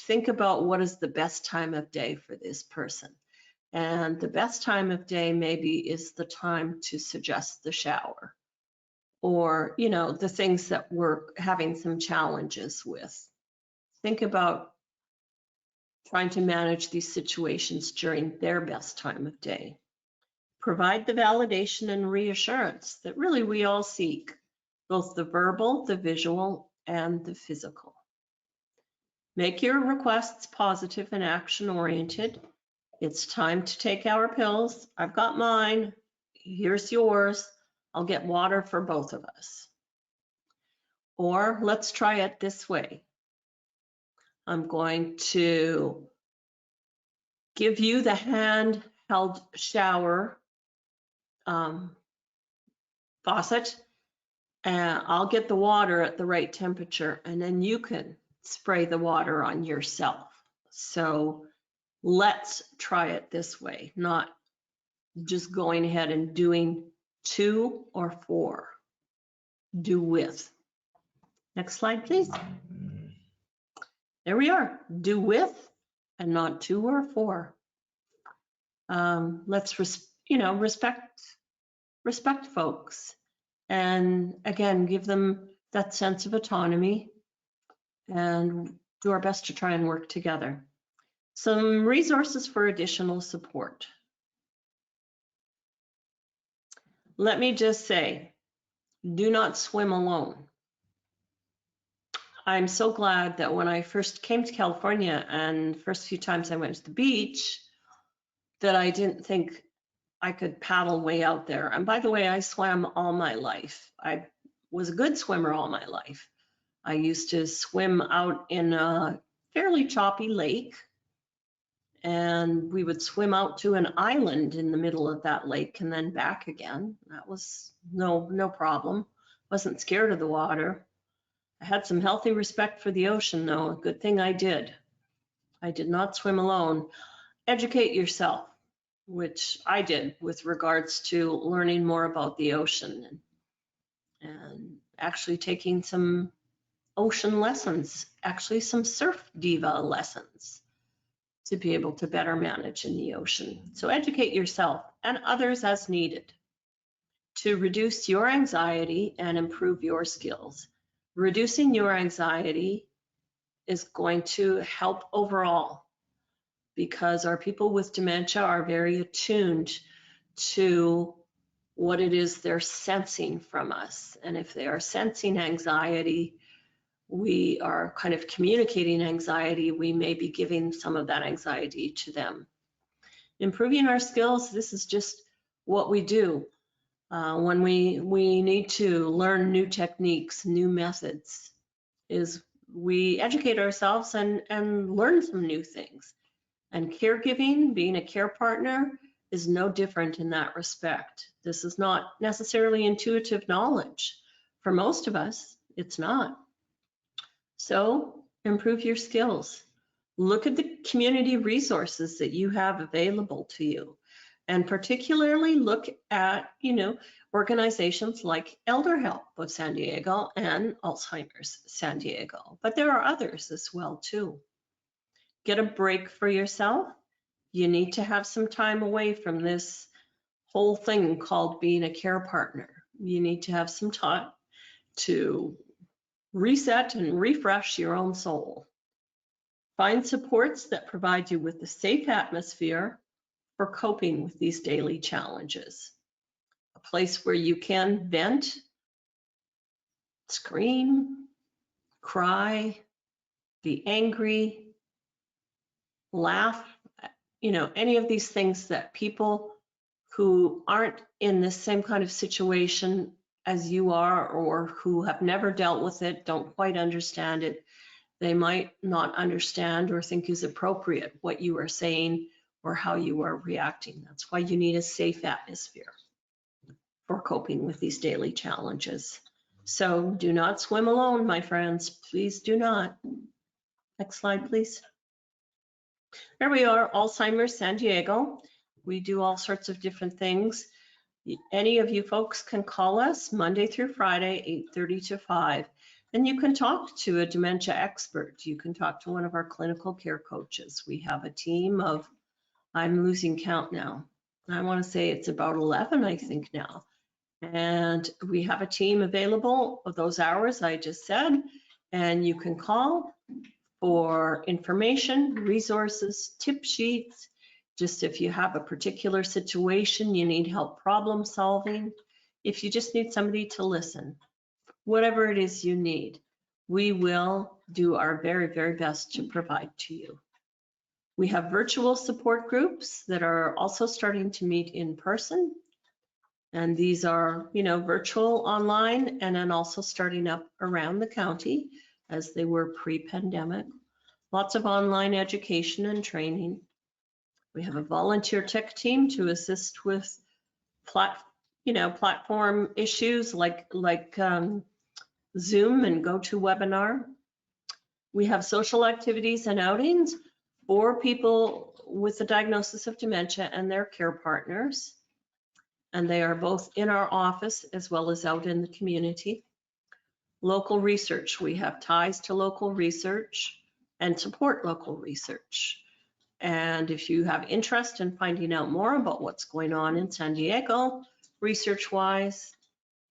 Think about what is the best time of day for this person. And the best time of day maybe is the time to suggest the shower, or, you know, the things that we're having some challenges with. Think about trying to manage these situations during their best time of day. Provide the validation and reassurance that really we all seek, both the verbal, the visual, and the physical. Make your requests positive and action-oriented. It's time to take our pills. I've got mine. Here's yours. I'll get water for both of us. Or let's try it this way. I'm going to give you the handheld shower faucet, and I'll get the water at the right temperature, and then you can spray the water on yourself. So let's try it this way, not just going ahead and doing 2 or 4. Do with. Next slide, please. There we are. Do with and not 2 or 4. Let's respect folks, and again, give them that sense of autonomy and do our best to try and work together. Some resources for additional support. Let me just say, do not swim alone. I'm so glad that when I first came to California and the first few times I went to the beach, that I didn't think I could paddle way out there. And by the way, I swam all my life. I was a good swimmer all my life. I used to swim out in a fairly choppy lake, and we would swim out to an island in the middle of that lake and then back again. That was no problem. Wasn't scared of the water. I had some healthy respect for the ocean, though. A good thing I did. I did not swim alone. Educate yourself, which I did with regards to learning more about the ocean and actually taking some ocean lessons, actually some surf diva lessons to be able to better manage in the ocean. So educate yourself and others as needed to reduce your anxiety and improve your skills. Reducing your anxiety is going to help overall, because our people with dementia are very attuned to what it is they're sensing from us. And if they are sensing anxiety, we are kind of communicating anxiety, we may be giving some of that anxiety to them. Improving our skills, this is just what we do. When we need to learn new techniques, new methods, is we educate ourselves and learn some new things. And caregiving, being a care partner, is no different in that respect. This is not necessarily intuitive knowledge. For most of us, it's not. So improve your skills. Look at the community resources that you have available to you. And particularly look at, organizations like ElderHelp of San Diego and Alzheimer's San Diego. But there are others as well too. Get a break for yourself. You need to have some time away from this whole thing called being a care partner. You need to have some time to reset and refresh your own soul. Find supports that provide you with a safe atmosphere for coping with these daily challenges. A place where you can vent, scream, cry, be angry, laugh, any of these things that people who aren't in the same kind of situation as you are, or who have never dealt with it, don't quite understand it, they might not understand or think is appropriate what you are saying or how you are reacting. That's why you need a safe atmosphere for coping with these daily challenges. So do not swim alone, my friends. Please do not. Next slide, please. There we are, Alzheimer's San Diego. We do all sorts of different things. Any of you folks can call us Monday through Friday, 8:30 to 5. And you can talk to a dementia expert. You can talk to one of our clinical care coaches. We have a team of, I'm losing count now. I want to say it's about 11, I think now. And we have a team available of those hours I just said, and you can call for information, resources, tip sheets. Just if you have a particular situation, you need help problem solving, if you just need somebody to listen, whatever it is you need, we will do our very, very best to provide to you. We have virtual support groups that are also starting to meet in person. And these are, virtual, online, and then also starting up around the county as they were pre-pandemic. Lots of online education and training. We have a volunteer tech team to assist with platform issues like Zoom and GoToWebinar. We have social activities and outings for people with the diagnosis of dementia and their care partners. And they are both in our office as well as out in the community. Local research, we have ties to local research and support local research. And if you have interest in finding out more about what's going on in San Diego, research-wise,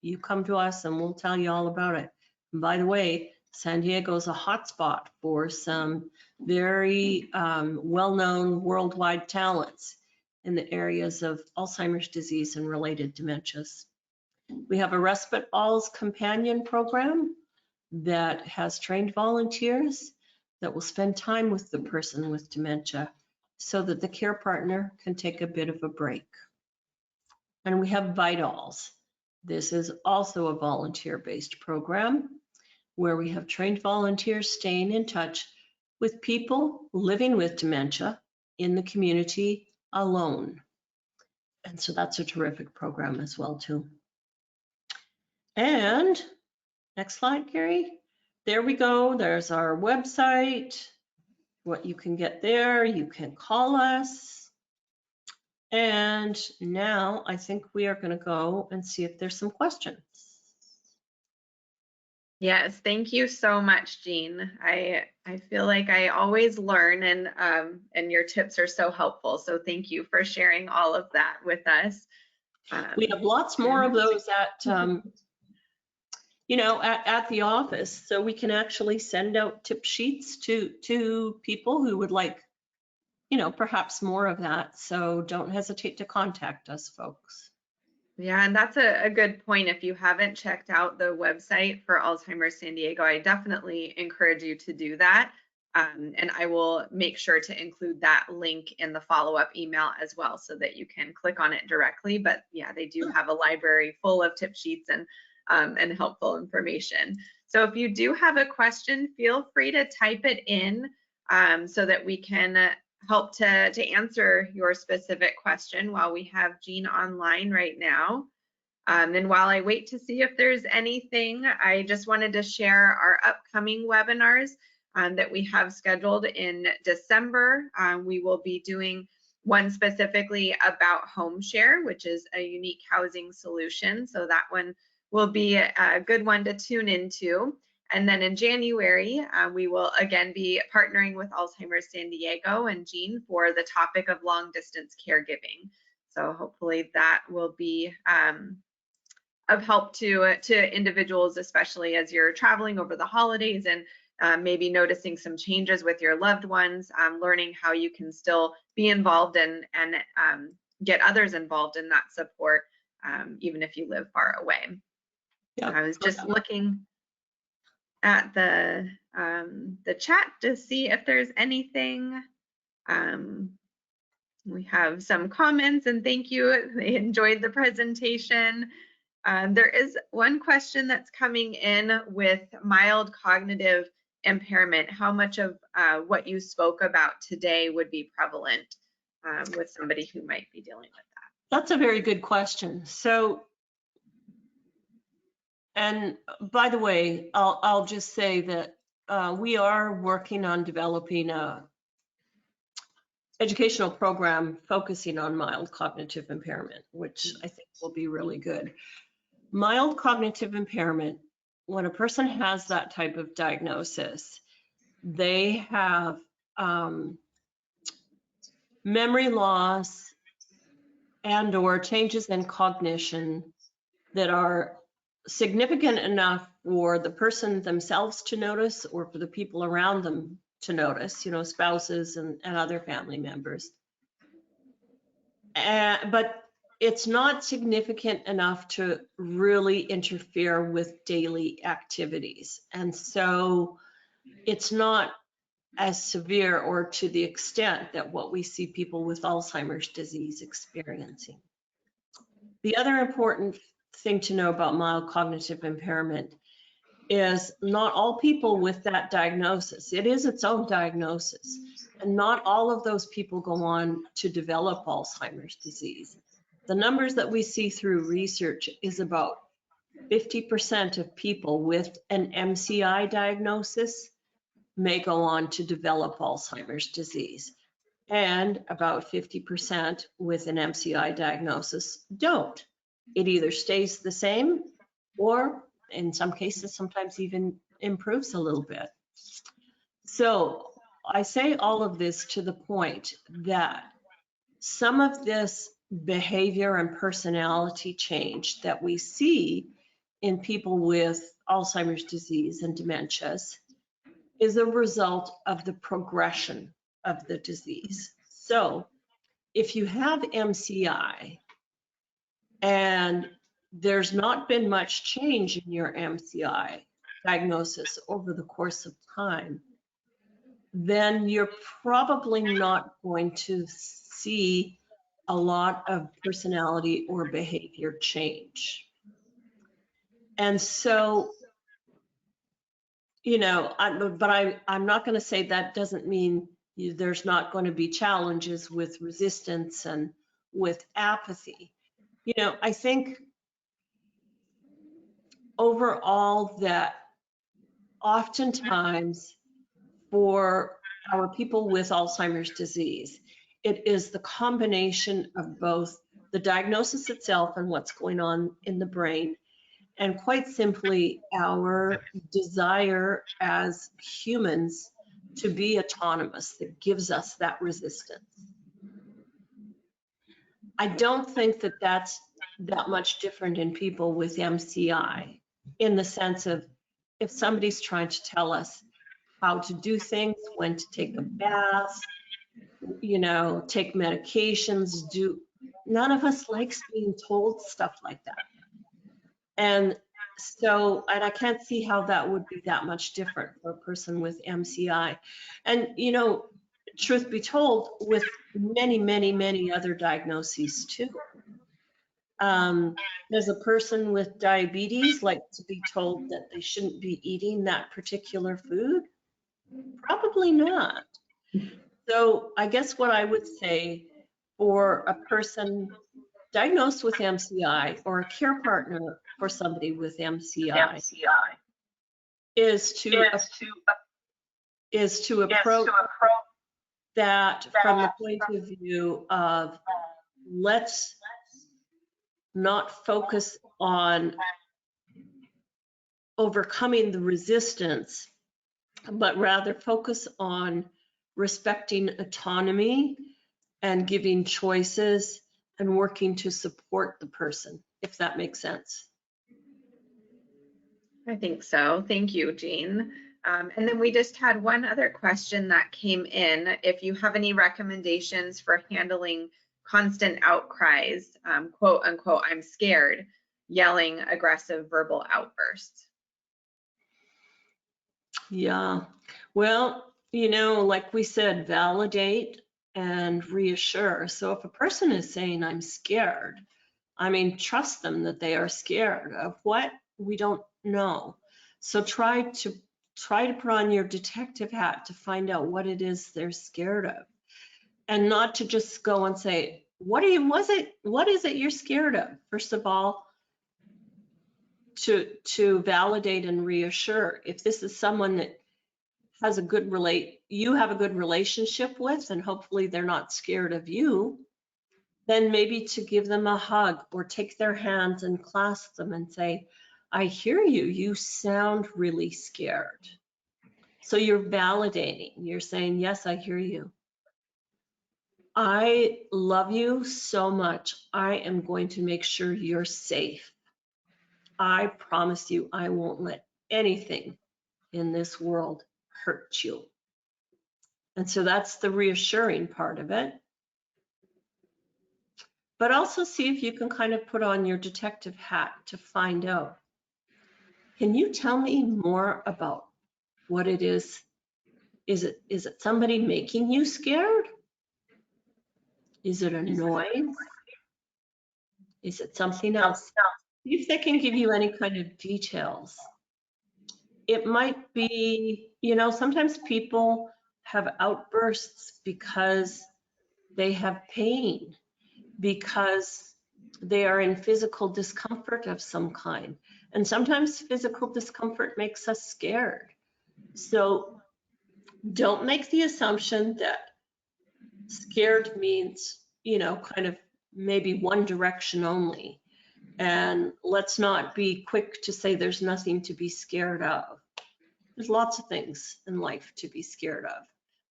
you come to us and we'll tell you all about it. And by the way, San Diego is a hotspot for some very well-known worldwide talents in the areas of Alzheimer's disease and related dementias. We have a Respite All's companion program that has trained volunteers that will spend time with the person with dementia so that the care partner can take a bit of a break. And we have Vitals. This is also a volunteer-based program where we have trained volunteers staying in touch with people living with dementia in the community alone. And so that's a terrific program as well, too. And next slide, Carrie. There we go. There's our website, what you can get there. You can call us. And now I think we are going to go and see if there's some questions. Yes, thank you so much, Jean. I feel like I always learn, and your tips are so helpful. So thank you for sharing all of that with us. We have lots more of those at at the office, so we can actually send out tip sheets to people who would like, perhaps more of that. So don't hesitate to contact us, folks. Yeah, and that's a good point. If you haven't checked out the website for Alzheimer's San Diego, I definitely encourage you to do that. And I will make sure to include that link in the follow-up email as well, so that you can click on it directly. But yeah, they do have a library full of tip sheets and helpful information. So if you do have a question, feel free to type it in so that we can help to answer your specific question while we have Jean online right now. And while I wait to see if there's anything, I just wanted to share our upcoming webinars that we have scheduled in December. We will be doing one specifically about home share, which is a unique housing solution. So that one will be a good one to tune into. And then in January, we will again be partnering with Alzheimer's San Diego and Jean for the topic of long distance caregiving. So hopefully that will be of help to individuals, especially as you're traveling over the holidays and maybe noticing some changes with your loved ones, learning how you can still be involved and get others involved in that support, even if you live far away. Yeah. I was just looking at the chat to see if there's anything. We have some comments, and thank you. They enjoyed the presentation. There is one question that's coming in with mild cognitive impairment. How much of what you spoke about today would be prevalent with somebody who might be dealing with that? That's a very good question. So, and by the way, I'll just say that we are working on developing a educational program focusing on mild cognitive impairment, which I think will be really good. Mild cognitive impairment, when a person has that type of diagnosis, they have memory loss and/or changes in cognition that are significant enough for the person themselves to notice or for the people around them to notice, spouses and other family members. But it's not significant enough to really interfere with daily activities. And so it's not as severe or to the extent that what we see people with Alzheimer's disease experiencing. The other important thing to know about mild cognitive impairment is not all people with that diagnosis, it is its own diagnosis, and not all of those people go on to develop Alzheimer's disease. The numbers that we see through research is about 50% of people with an MCI diagnosis may go on to develop Alzheimer's disease, and about 50% with an MCI diagnosis don't. It either stays the same or in some cases, sometimes even improves a little bit. So I say all of this to the point that some of this behavior and personality change that we see in people with Alzheimer's disease and dementias is a result of the progression of the disease. So if you have MCI and there's not been much change in your MCI diagnosis over the course of time, then you're probably not going to see a lot of personality or behavior change. And so, I'm not going to say that doesn't mean there's not going to be challenges with resistance and with apathy. You know, I think overall that oftentimes for our people with Alzheimer's disease, it is the combination of both the diagnosis itself and what's going on in the brain, and quite simply our desire as humans to be autonomous that gives us that resistance. I don't think that that's that much different in people with MCI, in the sense of if somebody's trying to tell us how to do things, when to take a bath, you know, take medications, none of us likes being told stuff like that. And so, and I can't see how that would be that much different for a person with MCI. And, you know, truth be told, with many, many, many other diagnoses too. Does a person with diabetes like to be told that they shouldn't be eating that particular food? Probably not. So I guess what I would say for a person diagnosed with MCI or a care partner for somebody with MCI is to approach that from the point of view of, let's not focus on overcoming the resistance, but rather focus on respecting autonomy and giving choices and working to support the person, if that makes sense. I think so. Thank you, Jean. And then we just had one other question that came in. If you have any recommendations for handling constant outcries, quote unquote, I'm scared, yelling, aggressive verbal outbursts. Yeah, well, you know, like we said, validate and reassure. So if a person is saying, I'm scared, I mean, trust them that they are scared of what? We don't know. So try to put on your detective hat to find out what it is they're scared of. And not to just go and say, what is it you're scared of? First of all, to validate and reassure. If this is someone that has you have a good relationship with, and hopefully they're not scared of you, then maybe to give them a hug or take their hands and clasp them and say, I hear you, you sound really scared. So you're validating, you're saying, yes, I hear you. I love you so much. I am going to make sure you're safe. I promise you, I won't let anything in this world hurt you. And so that's the reassuring part of it. But also see if you can kind of put on your detective hat to find out, can you tell me more about what it is? Is it somebody making you scared? Is it a noise? Is it something else? See if they can give you any kind of details. It might be, you know, sometimes people have outbursts because they have pain, because they are in physical discomfort of some kind. And sometimes physical discomfort makes us scared. So don't make the assumption that scared means, you know, kind of maybe one direction only. And let's not be quick to say there's nothing to be scared of. There's lots of things in life to be scared of.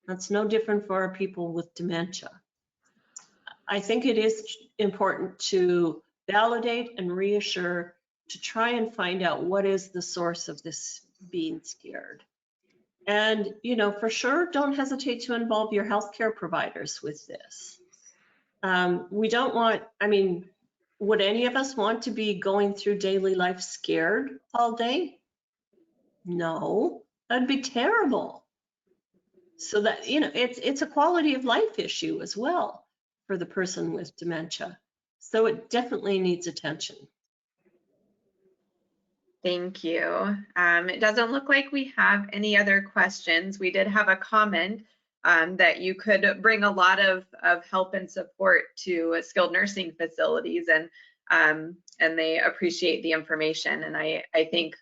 That's no different for our people with dementia. I think it is important to validate and reassure, to try and find out what is the source of this being scared. And, you know, for sure, don't hesitate to involve your healthcare providers with this. We don't want, I mean, would any of us want to be going through daily life scared all day? No, that'd be terrible. So that, you know, it's a quality of life issue as well for the person with dementia. So it definitely needs attention. Thank you. It doesn't look like we have any other questions. We did have a comment that you could bring a lot of help and support to skilled nursing facilities, and they appreciate the information. And I think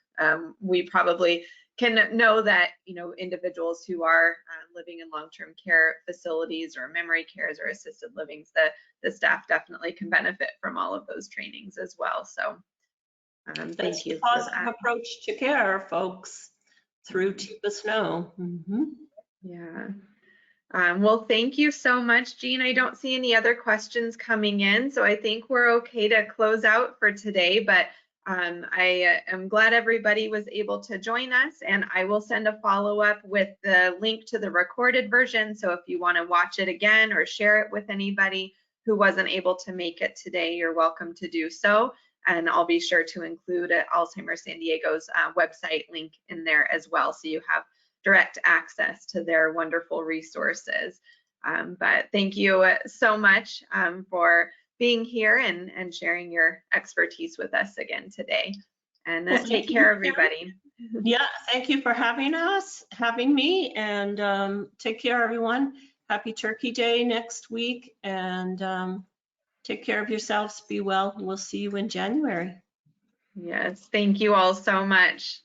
we probably can know that, you know, individuals who are living in long-term care facilities or memory cares or assisted livings, the staff definitely can benefit from all of those trainings as well. So thank you for that. That's the positive approach to care, folks, through Tuba Snow. Yeah. Well, thank you so much, Jean. I don't see any other questions coming in, so I think we're okay to close out for today, but I am glad everybody was able to join us, and I will send a follow-up with the link to the recorded version. So if you want to watch it again or share it with anybody who wasn't able to make it today, you're welcome to do so. And I'll be sure to include Alzheimer's San Diego's website link in there as well, so you have direct access to their wonderful resources. But thank you so much for being here and sharing your expertise with us again today. And Well, take care, everybody. Yeah, thank you for having me, and take care, everyone. Happy Turkey Day next week, and take care of yourselves. Be well. We'll see you in January. Yes, thank you all so much.